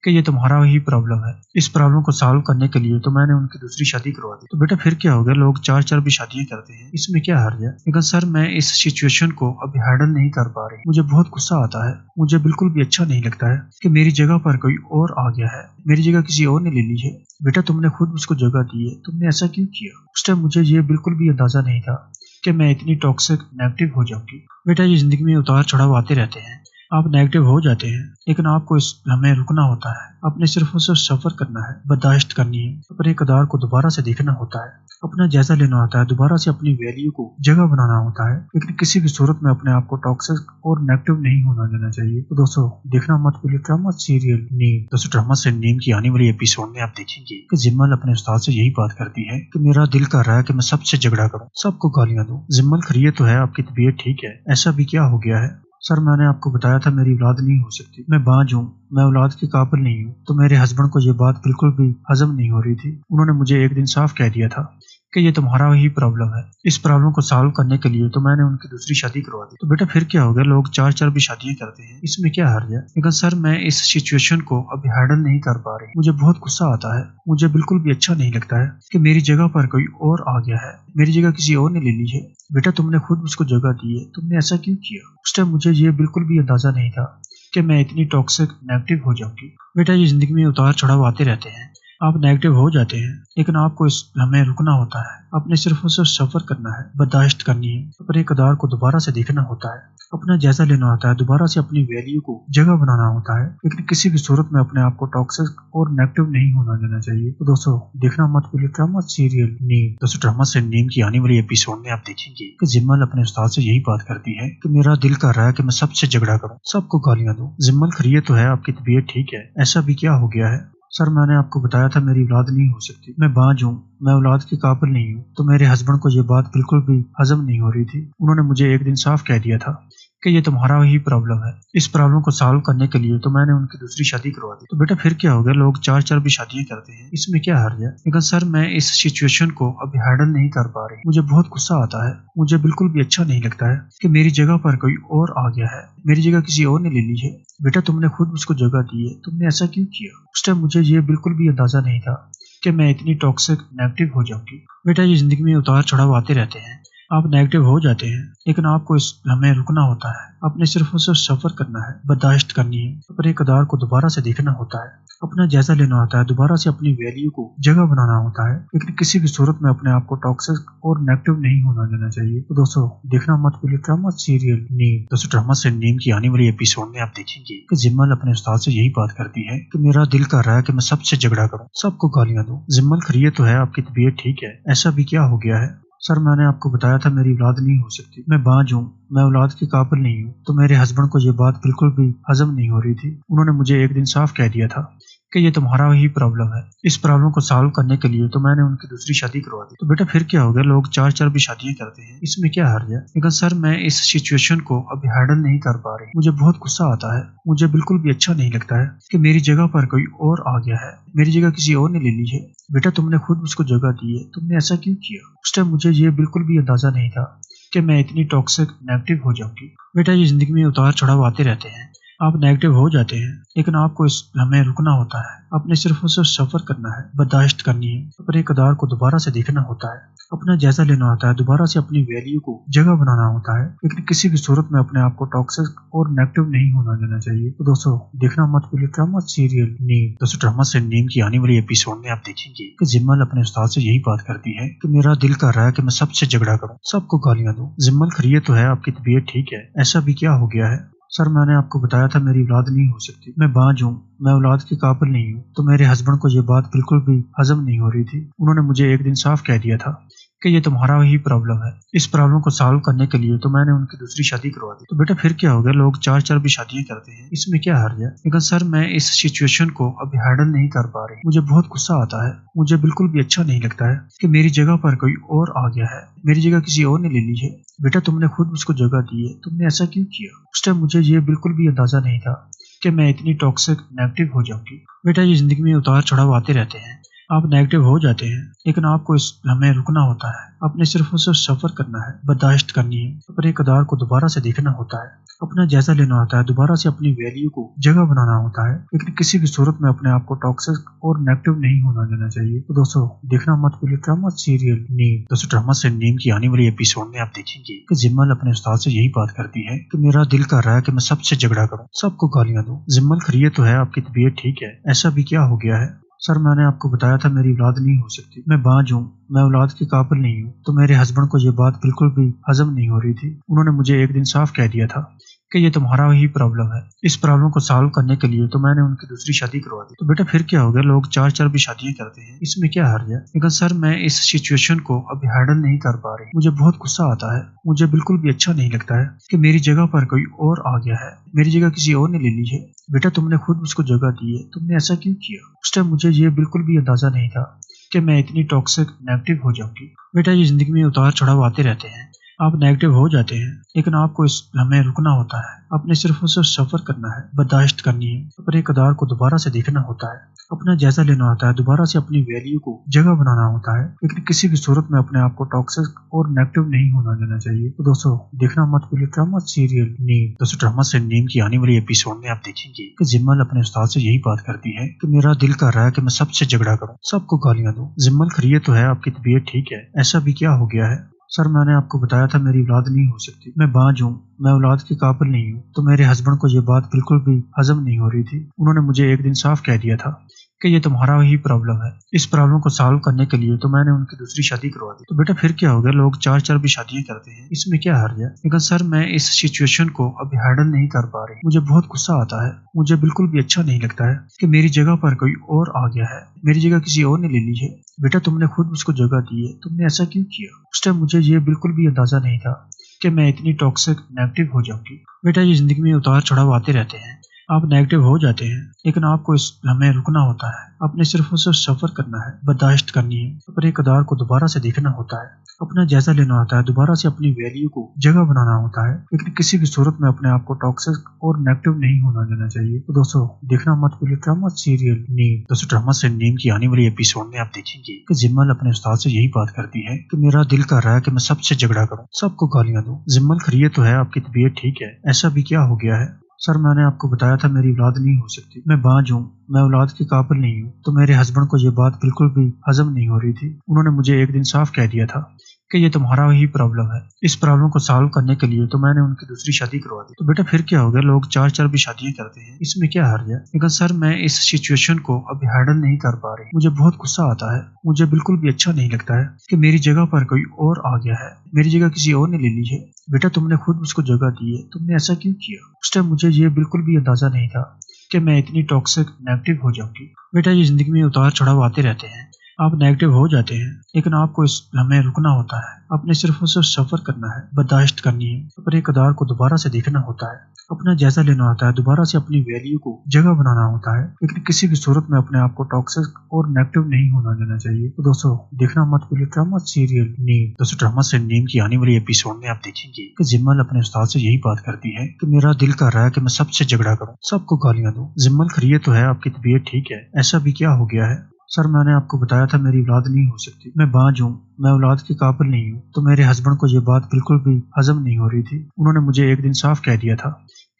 کہ یہ تمہارا ہی پرابلم ہے۔ اس پرابلم کو سالو کرنے کے لیے تو میں نے ان کی دوسری شادی کروا دی۔ تو بیٹا پھر کیا ہو گیا، لوگ چار چار بھی شادیاں کرتے ہیں، اس میں کیا حرج ہے؟ لیکن سر میں اس سچویشن کو ابھی ہینڈل نہیں کر پا رہی، مجھے بہت غصہ آتا ہے، مجھے بالکل بھی اچھا نہیں لگتا ہے کہ میری جگہ پر کوئی اور آ گیا ہے، میری جگہ کسی اور نے لے لی ہے۔ بیٹا تم نے خود اس کو جگہ دی ہے، تم نے ایسا کیوں کیا؟ اس ٹائم مجھے یہ بالکل بھی اندازہ نہیں تھا کہ میں اتنی ٹاکسک نیگیٹو ہو جاؤں گی۔ بیٹا یہ زندگی میں اتار چڑھاؤ آتے رہتے ہیں، آپ نیگیٹو ہو جاتے ہیں، لیکن آپ کو اس لمحے رکنا ہوتا ہے، اپنے صرف اور صرف سفر کرنا ہے، برداشت کرنی ہے، اپنے اقدار کو دوبارہ سے دیکھنا ہوتا ہے، اپنا جائزہ لینا ہوتا ہے، دوبارہ سے اپنی ویلیو کو جگہ بنانا ہوتا ہے، لیکن کسی بھی صورت میں اپنے آپ کو ٹاکسک اور نیگیٹو نہیں ہونا دینا چاہیے۔ تو دوستو دیکھنا مت بھولئے ڈرامہ سیریل نیم۔ دوستو ڈرامہ سے نیم کی آنے والی ایپیسوڈ میں آپ دیکھیں گے کہ زمل اپنے استاد سے یہی بات کرتی ہے کہ میرا دل کر رہا ہے کہ میں سب سے جھگڑا کروں، سب کو گالیاں دوں۔ زمل خیریت تو ہے، آپ کی طبیعت ٹھیک ہے؟ ایسا بھی کیا ہو گیا ہے؟ सर मैंने आपको बताया था मेरी औलाद नहीं हो सकती, मैं बांझ हूँ, मैं औलाद के काबिल नहीं हूँ। तो मेरे हस्बैंड को ये बात बिल्कुल भी हजम नहीं हो रही थी। उन्होंने मुझे एक दिन साफ कह दिया था कि ये तुम्हारा ही प्रॉब्लम है। इस प्रॉब्लम को सॉल्व करने के लिए तो मैंने उनकी दूसरी शादी करवा दी। तो बेटा फिर क्या हो गया, लोग चार चार भी शादियां करते हैं, इसमें क्या हर्ज है। लेकिन सर मैं इस सिचुएशन को अभी हैंडल नहीं कर पा रही, मुझे बहुत गुस्सा आता है, मुझे बिल्कुल भी अच्छा नहीं लगता है कि मेरी जगह पर कोई और आ गया है, मेरी जगह किसी और ने ले ली है। बेटा तुमने खुद उसको जगह दी है, तुमने ऐसा क्यों किया। उस टाइम मुझे ये बिल्कुल भी अंदाजा नहीं था कि मैं इतनी टॉक्सिक नेगेटिव हो जाऊंगी। बेटा ये जिंदगी में उतार चढ़ाव आते रहते हैं, आप नेगेटिव हो जाते हैं, लेकिन आपको इस लम्हे रुकना होता है, अपने सिर्फ और सिर्फ सफर करना है, बर्दाश्त करनी है, अपने किरदार को दोबारा से देखना होता है, अपना जायजा लेना होता है, दोबारा से अपनी वैल्यू को जगह बनाना होता है। लेकिन किसी भी सूरत में अपने आप को टॉक्सिक और नेगेटिव नहीं होना देना चाहिए। तो दोस्तों देखना मत भूलिए ड्रामा सीरियल नीम। दोस्तों ड्रामा से नीम की आने वाली एपिसोड में आप देखेंगे कि जिम्मल अपने उस्ताद से यही बात करती है कि मेरा दिल कर रहा है कि मैं सबसे झगड़ा करूं, सबको गालियां दूं। जिम्मल खैरियत तो है, आपकी तबीयत ठीक है, ऐसा भी क्या हो गया है। सर मैंने आपको बताया था मेरी औलाद नहीं हो सकती, मैं बांझ हूँ, मैं औलाद के काबिल नहीं हूँ। तो मेरे हस्बैंड को ये बात बिल्कुल भी हजम नहीं हो रही थी। उन्होंने मुझे एक दिन साफ कह दिया था कि ये तुम्हारा ही प्रॉब्लम है। इस प्रॉब्लम को सॉल्व करने के लिए तो मैंने उनकी दूसरी शादी करवा दी। तो बेटा फिर क्या हो गया, लोग चार चार भी शादियां करते हैं, इसमें क्या हर्ज है। लेकिन सर मैं इस सिचुएशन को अभी हैंडल नहीं कर पा रही, मुझे बहुत गुस्सा आता है, मुझे बिल्कुल भी अच्छा नहीं लगता है कि मेरी जगह पर कोई और आ गया है, मेरी जगह किसी और ने ले ली है। बेटा तुमने खुद उसको जगह दी है, तुमने ऐसा क्यों किया। उस टाइम मुझे ये बिल्कुल भी अंदाजा नहीं था कि मैं इतनी टॉक्सिक नेगेटिव हो जाऊंगी। बेटा ये जिंदगी में उतार चढ़ाव आते रहते हैं, आप नेगेटिव हो जाते हैं, लेकिन आपको इस लम्हे रुकना होता है, अपने सिर्फ और सिर्फ सफर करना है, बर्दाश्त करनी है, अपने किरदार को दोबारा से देखना होता है, अपना जायजा लेना होता है, दोबारा से अपनी वैल्यू को जगह बनाना होता है। लेकिन किसी भी सूरत में अपने आप को टॉक्सिक और नेगेटिव नहीं होना देना चाहिए। तो दोस्तों देखना मत भूलिए ड्रामा सीरियल नीम। दोस्तों ड्रामा से नीम की आने वाली एपिसोड में आप देखेंगे कि जिम्मल अपने उस्ताद से यही बात करती है कि मेरा दिल कर रहा है कि मैं सबसे झगड़ा करूं, सबको गालियां दूं। जिम्मल खैरियत तो है, आपकी तबीयत ठीक है, ऐसा भी क्या हो गया है। सर मैंने आपको बताया था मेरी औलाद नहीं हो सकती, मैं बांझ हूँ, मैं औलाद के काबिल नहीं हूँ। तो मेरे हस्बैंड को ये बात बिल्कुल भी हजम नहीं हो रही थी। उन्होंने मुझे एक दिन साफ कह दिया था कि ये तुम्हारा ही प्रॉब्लम है। इस प्रॉब्लम को सॉल्व करने के लिए तो मैंने उनकी दूसरी शादी करवा दी। तो बेटा फिर क्या हो गया, लोग चार चार भी शादियां करते हैं, इसमें क्या हर्ज है। लेकिन सर मैं इस सिचुएशन को अभी हैंडल नहीं कर पा रही, मुझे बहुत गुस्सा आता है, मुझे बिल्कुल भी अच्छा नहीं लगता है कि मेरी जगह पर कोई और आ गया है, मेरी जगह किसी और ने ले ली है। बेटा तुमने खुद उसको जगह दी है, तुमने ऐसा क्यों किया। उस टाइम मुझे ये बिल्कुल भी अंदाजा नहीं था कि मैं इतनी टॉक्सिक नेगेटिव हो जाऊंगी। बेटा ये जिंदगी में उतार चढ़ाव आते रहते हैं, आप नेगेटिव हो जाते हैं, लेकिन आपको इस लम्हे रुकना होता है, अपने सिर्फ और सिर्फ सफर करना है, बर्दाश्त करनी है, अपने किरदार को दोबारा से देखना होता है, अपना जायजा लेना होता है, दोबारा से अपनी वैल्यू को जगह बनाना होता है। लेकिन किसी भी सूरत में अपने आप को टॉक्सिक और नेगेटिव नहीं होना देना चाहिए। तो दोस्तों देखना मत भूलिए ड्रामा सीरियल नीम। दोस्तों ड्रामा से नीम की आने वाली एपिसोड में आप देखेंगे कि जिम्मल अपने उस्ताद से यही बात करती है कि मेरा दिल कर रहा है कि मैं सबसे झगड़ा करूं, सबको गालियां दूं। जिम्मल खैरियत तो है, आपकी तबीयत ठीक है, ऐसा भी क्या हो गया है। सर मैंने आपको बताया था मेरी औलाद नहीं हो सकती, मैं बांझ हूँ, मैं औलाद के काबिल नहीं हूँ। तो मेरे हस्बैंड को ये बात बिल्कुल भी हजम नहीं हो रही थी। उन्होंने मुझे एक दिन साफ कह दिया था कि ये तुम्हारा ही प्रॉब्लम है। इस प्रॉब्लम को सॉल्व करने के लिए तो मैंने उनकी दूसरी शादी करवा दी। तो बेटा फिर क्या हो गया, लोग चार चार भी शादियां करते हैं, इसमें क्या हर्ज है। लेकिन सर मैं इस सिचुएशन को अभी हैंडल नहीं कर पा रही, मुझे बहुत गुस्सा आता है, मुझे बिल्कुल भी अच्छा नहीं लगता है कि मेरी जगह पर कोई और आ गया है, मेरी जगह किसी और ने ले ली है। बेटा तुमने खुद उसको जगह दी है, तुमने ऐसा क्यों किया। उस टाइम मुझे ये बिल्कुल भी अंदाजा नहीं था कि मैं इतनी टॉक्सिक नेगेटिव हो जाऊंगी। बेटा ये जिंदगी में उतार चढ़ाव आते रहते हैं, आप नेगेटिव हो जाते हैं, लेकिन आपको इस लम्हे रुकना होता है, अपने सिर्फ और सिर्फ सफर करना है, बर्दाश्त करनी है, अपने किरदार को दोबारा से देखना होता है, अपना जायजा लेना होता है, दोबारा से अपनी वैल्यू को जगह बनाना होता है। लेकिन किसी भी सूरत में अपने आप को टॉक्सिक और नेगेटिव नहीं होना देना चाहिए। तो दोस्तों देखना मत भूलिए ड्रामा सीरियल नीम। दोस्तों ड्रामा से नीम की आने वाली एपिसोड में आप देखेंगे कि जिम्मल अपने उस्ताद से यही बात करती है कि मेरा दिल कर रहा है कि मैं सबसे झगड़ा करूं, सबको गालियां दूं। जिम्मल खैरियत तो है, आपकी तबीयत ठीक है, ऐसा भी क्या हो गया है। सर मैंने आपको बताया था मेरी औलाद नहीं हो सकती, मैं बांझ हूँ, मैं औलाद के काबिल नहीं हूँ। तो मेरे हस्बैंड को ये बात बिल्कुल भी हजम नहीं हो रही थी। उन्होंने मुझे एक दिन साफ कह दिया था कि ये तुम्हारा ही प्रॉब्लम है। इस प्रॉब्लम को सॉल्व करने के लिए तो मैंने उनकी दूसरी शादी करवा दी। तो बेटा फिर क्या हो गया, लोग चार चार भी शादियां करते हैं, इसमें क्या हर्ज है। लेकिन सर मैं इस सिचुएशन को अभी हैंडल नहीं कर पा रही, मुझे बहुत गुस्सा आता है, मुझे बिल्कुल भी अच्छा नहीं लगता है कि मेरी जगह पर कोई और आ गया है, मेरी जगह किसी और ने ले ली है। बेटा तुमने खुद उसको जगह दी है, तुमने ऐसा क्यों किया। उस टाइम मुझे ये बिल्कुल भी अंदाजा नहीं था कि मैं इतनी टॉक्सिक नेगेटिव हो जाऊंगी। बेटा ये जिंदगी में उतार चढ़ाव आते रहते हैं, आप नेगेटिव हो जाते हैं, लेकिन आपको इस लम्हे रुकना होता है। आपने सिर्फ उसे सफर करना है, बर्दाश्त करनी है, अपने किरदार को दोबारा से देखना होता है, अपना जायजा लेना होता है, दोबारा से अपनी वैल्यू को जगह बनाना होता है, लेकिन किसी भी सूरत में अपने आप को टॉक्सिक और नेगेटिव नहीं होना देना चाहिए। तो दोस्तों देखना मत भूलिए ड्रामा सीरियल नीम। दोस्तों ड्रामा से नीम की आने वाली एपिसोड में आप देखेंगे कि जिम्मल अपने उस्ताद से यही बात करती है कि मेरा दिल कर रहा है कि मैं सबसे झगड़ा करूं, सबको गालियां दूं। जिम्मल खैरियत तो है, आपकी तबीयत ठीक है, ऐसा भी क्या हो गया है? सर मैंने आपको बताया था मेरी औलाद नहीं हो सकती, मैं बांझ हूँ, मैं औलाद के काबिल नहीं हूँ। तो मेरे हस्बैंड को ये बात बिल्कुल भी हजम नहीं हो रही थी। उन्होंने मुझे एक दिन साफ कह दिया था कि ये तुम्हारा ही प्रॉब्लम है। इस प्रॉब्लम को सॉल्व करने के लिए तो मैंने उनकी दूसरी शादी करवा दी। तो बेटा फिर क्या हो गया, लोग चार चार भी शादियां करते हैं, इसमें क्या हर्ज है? लेकिन सर मैं इस सिचुएशन को अभी हैंडल नहीं कर पा रही, मुझे बहुत गुस्सा आता है, मुझे बिल्कुल भी अच्छा नहीं लगता है कि मेरी जगह पर कोई और आ गया है, मेरी जगह किसी और ने ले ली है। बेटा तुमने खुद उसको जगह दी है, तुमने ऐसा क्यों किया? उस टाइम मुझे ये बिल्कुल भी अंदाजा नहीं था कि मैं इतनी टॉक्सिक नेगेटिव हो जाऊंगी। बेटा ये जिंदगी में उतार चढ़ाव आते रहते हैं, आप नेगेटिव हो जाते हैं, लेकिन आपको इस लम्हे रुकना होता है, आपने सिर्फ उसे सफर करना है, बर्दाश्त करनी है, अपने किरदार को दोबारा से देखना होता है, अपना जायजा लेना होता है, दोबारा से अपनी वैल्यू को जगह बनाना होता है, लेकिन किसी भी सूरत में अपने आप को टॉक्सिक और नेगेटिव नहीं होना देना चाहिए। तो दोस्तों देखना मत भूलिए ड्रामा सीरियल नीम। दोस्तों ड्रामा से नीम की आने वाली एपिसोड में आप देखेंगे कि जिम्मल अपने उस्ताद से यही बात करती है कि मेरा दिल कर रहा है कि मैं सबसे झगड़ा करूं, सबको गालियां दूं। जिम्मल खैरियत तो है, आपकी तबीयत ठीक है, ऐसा भी क्या हो गया है? सर मैंने आपको बताया था मेरी औलाद नहीं हो सकती, मैं बांझ हूँ, मैं औलाद के काबिल नहीं हूँ। तो मेरे हस्बैंड को ये बात बिल्कुल भी हजम नहीं हो रही थी। उन्होंने मुझे एक दिन साफ कह दिया था कि ये तुम्हारा ही प्रॉब्लम है। इस प्रॉब्लम को सॉल्व करने के लिए तो मैंने उनकी दूसरी शादी करवा दी। तो बेटा फिर क्या हो गया, लोग चार चार भी शादियां करते हैं, इसमें क्या हर्ज है? लेकिन सर मैं इस सिचुएशन को अभी हैंडल नहीं कर पा रही, मुझे बहुत गुस्सा आता है, मुझे बिल्कुल भी अच्छा नहीं लगता है कि मेरी जगह पर कोई और आ गया है, मेरी जगह किसी और ने ले ली है। बेटा तुमने खुद उसको जगह दी है, तुमने ऐसा क्यों किया? उस टाइम मुझे ये बिल्कुल भी अंदाजा नहीं था कि मैं इतनी टॉक्सिक नेगेटिव हो जाऊंगी। बेटा ये जिंदगी में उतार चढ़ाव आते रहते हैं, आप नेगेटिव हो जाते हैं, लेकिन आपको इस लम्हे रुकना होता है, आपने सिर्फ उसे सफर करना है, बर्दाश्त करनी है, अपने किरदार को दोबारा से देखना होता है, अपना जायजा लेना होता है, दोबारा से अपनी वैल्यू को जगह बनाना होता है, लेकिन किसी भी सूरत में अपने आप को टॉक्सिक और नेगेटिव नहीं होना देना चाहिए। तो दोस्तों देखना मत भूलिए ड्रामा सीरियल नीम। दोस्तों ड्रामा से नीम की आने वाली एपिसोड में आप देखेंगे कि जिम्मल अपने उस्ताद से यही बात करती है कि मेरा दिल कर रहा है कि मैं सबसे झगड़ा करूं, सबको गालियां दूं। जिम्मल खैरियत तो है, आपकी तबीयत ठीक है, ऐसा भी क्या हो गया है? सर मैंने आपको बताया था मेरी औलाद नहीं हो सकती, मैं बांझ हूँ, मैं औलाद के काबिल नहीं हूँ। तो मेरे हस्बैंड को ये बात बिल्कुल भी हजम नहीं हो रही थी। उन्होंने मुझे एक दिन साफ कह दिया था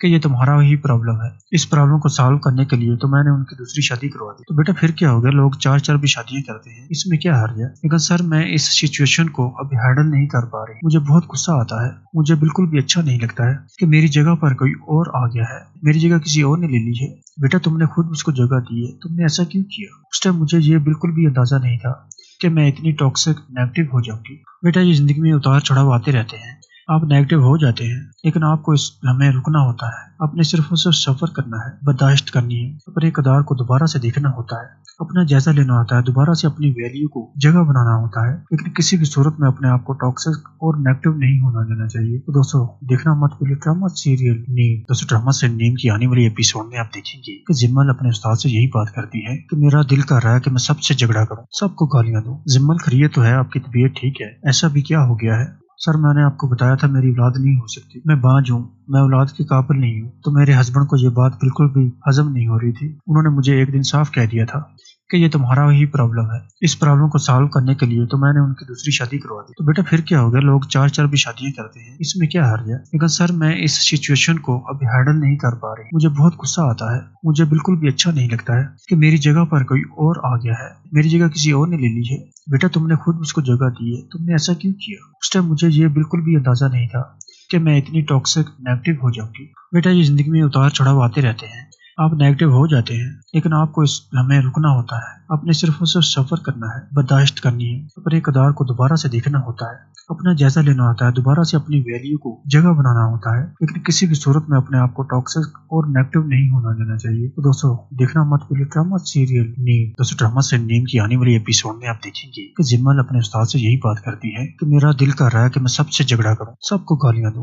कि ये तुम्हारा ही प्रॉब्लम है। इस प्रॉब्लम को सॉल्व करने के लिए तो मैंने उनकी दूसरी शादी करवा दी। तो बेटा फिर क्या हो गया, लोग चार चार भी शादियां करते हैं, इसमें क्या हर्ज है? लेकिन सर मैं इस सिचुएशन को अभी हैंडल नहीं कर पा रही, मुझे बहुत गुस्सा आता है, मुझे बिल्कुल भी अच्छा नहीं लगता है कि मेरी जगह पर कोई और आ गया है, मेरी जगह किसी और ने ले ली है। बेटा तुमने खुद उसको जगह दी है, तुमने ऐसा क्यों किया? उस टाइम मुझे ये बिल्कुल भी अंदाजा नहीं था कि मैं इतनी टॉक्सिक नेगेटिव हो जाऊंगी। बेटा ये जिंदगी में उतार चढ़ाव आते रहते हैं, आप नेगेटिव हो जाते हैं, लेकिन आपको इस लम्हे रुकना होता है, आपने सिर्फ उसे सफर करना है, बर्दाश्त करनी है, अपने किरदार को दोबारा से देखना होता है, अपना जायजा लेना होता है, दोबारा से अपनी वैल्यू को जगह बनाना होता है, लेकिन किसी भी सूरत में अपने आप को टॉक्सिक और नेगेटिव नहीं होना देना चाहिए। तो दोस्तों देखना मत भूलिए ड्रामा सीरियल नीम। दोस्तों ड्रामा से नीम की आने वाली एपिसोड में आप देखेंगे कि जिम्मल अपने उस्ताद से यही बात करती है कि मेरा दिल कर रहा है कि मैं सबसे झगड़ा करूं, सबको गालियां दूं। जिम्मल खैरियत तो है, आपकी तबीयत ठीक है, ऐसा भी क्या हो गया है? सर मैंने आपको बताया था मेरी औलाद नहीं हो सकती, मैं बांझ हूँ, मैं औलाद के काबिल नहीं हूँ। तो मेरे हस्बैंड को ये बात बिल्कुल भी हजम नहीं हो रही थी। उन्होंने मुझे एक दिन साफ कह दिया था कि ये तुम्हारा ही प्रॉब्लम है। इस प्रॉब्लम को सॉल्व करने के लिए तो मैंने उनकी दूसरी शादी करवा दी। तो बेटा फिर क्या हो गया, लोग चार चार भी शादियां करते हैं, इसमें क्या हर्ज है? लेकिन सर मैं इस सिचुएशन को अभी हैंडल नहीं कर पा रही, मुझे बहुत गुस्सा आता है, मुझे बिल्कुल भी अच्छा नहीं लगता है कि मेरी जगह पर कोई और आ गया है, मेरी जगह किसी और ने ले ली है। बेटा तुमने खुद उसको जगह दी है, तुमने ऐसा क्यों किया? उस टाइम मुझे ये बिल्कुल भी अंदाजा नहीं था कि मैं इतनी टॉक्सिक नेगेटिव हो जाऊंगी। बेटा ये जिंदगी में उतार चढ़ाव आते रहते हैं, आप नेगेटिव हो जाते हैं, लेकिन आपको इस लम्हे रुकना होता है, आपने सिर्फ उसे सफर करना है, बर्दाश्त करनी है, अपने किरदार को दोबारा से देखना होता है, अपना जायजा लेना होता है, दोबारा से अपनी वैल्यू को जगह बनाना होता है, लेकिन किसी भी सूरत में अपने आप को टॉक्सिक और नेगेटिव नहीं होना देना चाहिए। तो दोस्तों देखना मत भूलिए ड्रामा सीरियल नीम। दोस्तों ड्रामा से नीम की आने वाली एपिसोड में आप देखेंगे कि जिम्मल अपने उस्ताद से यही बात करती है कि मेरा दिल कर रहा है कि मैं सबसे झगड़ा करूं, सबको गालियां दूं।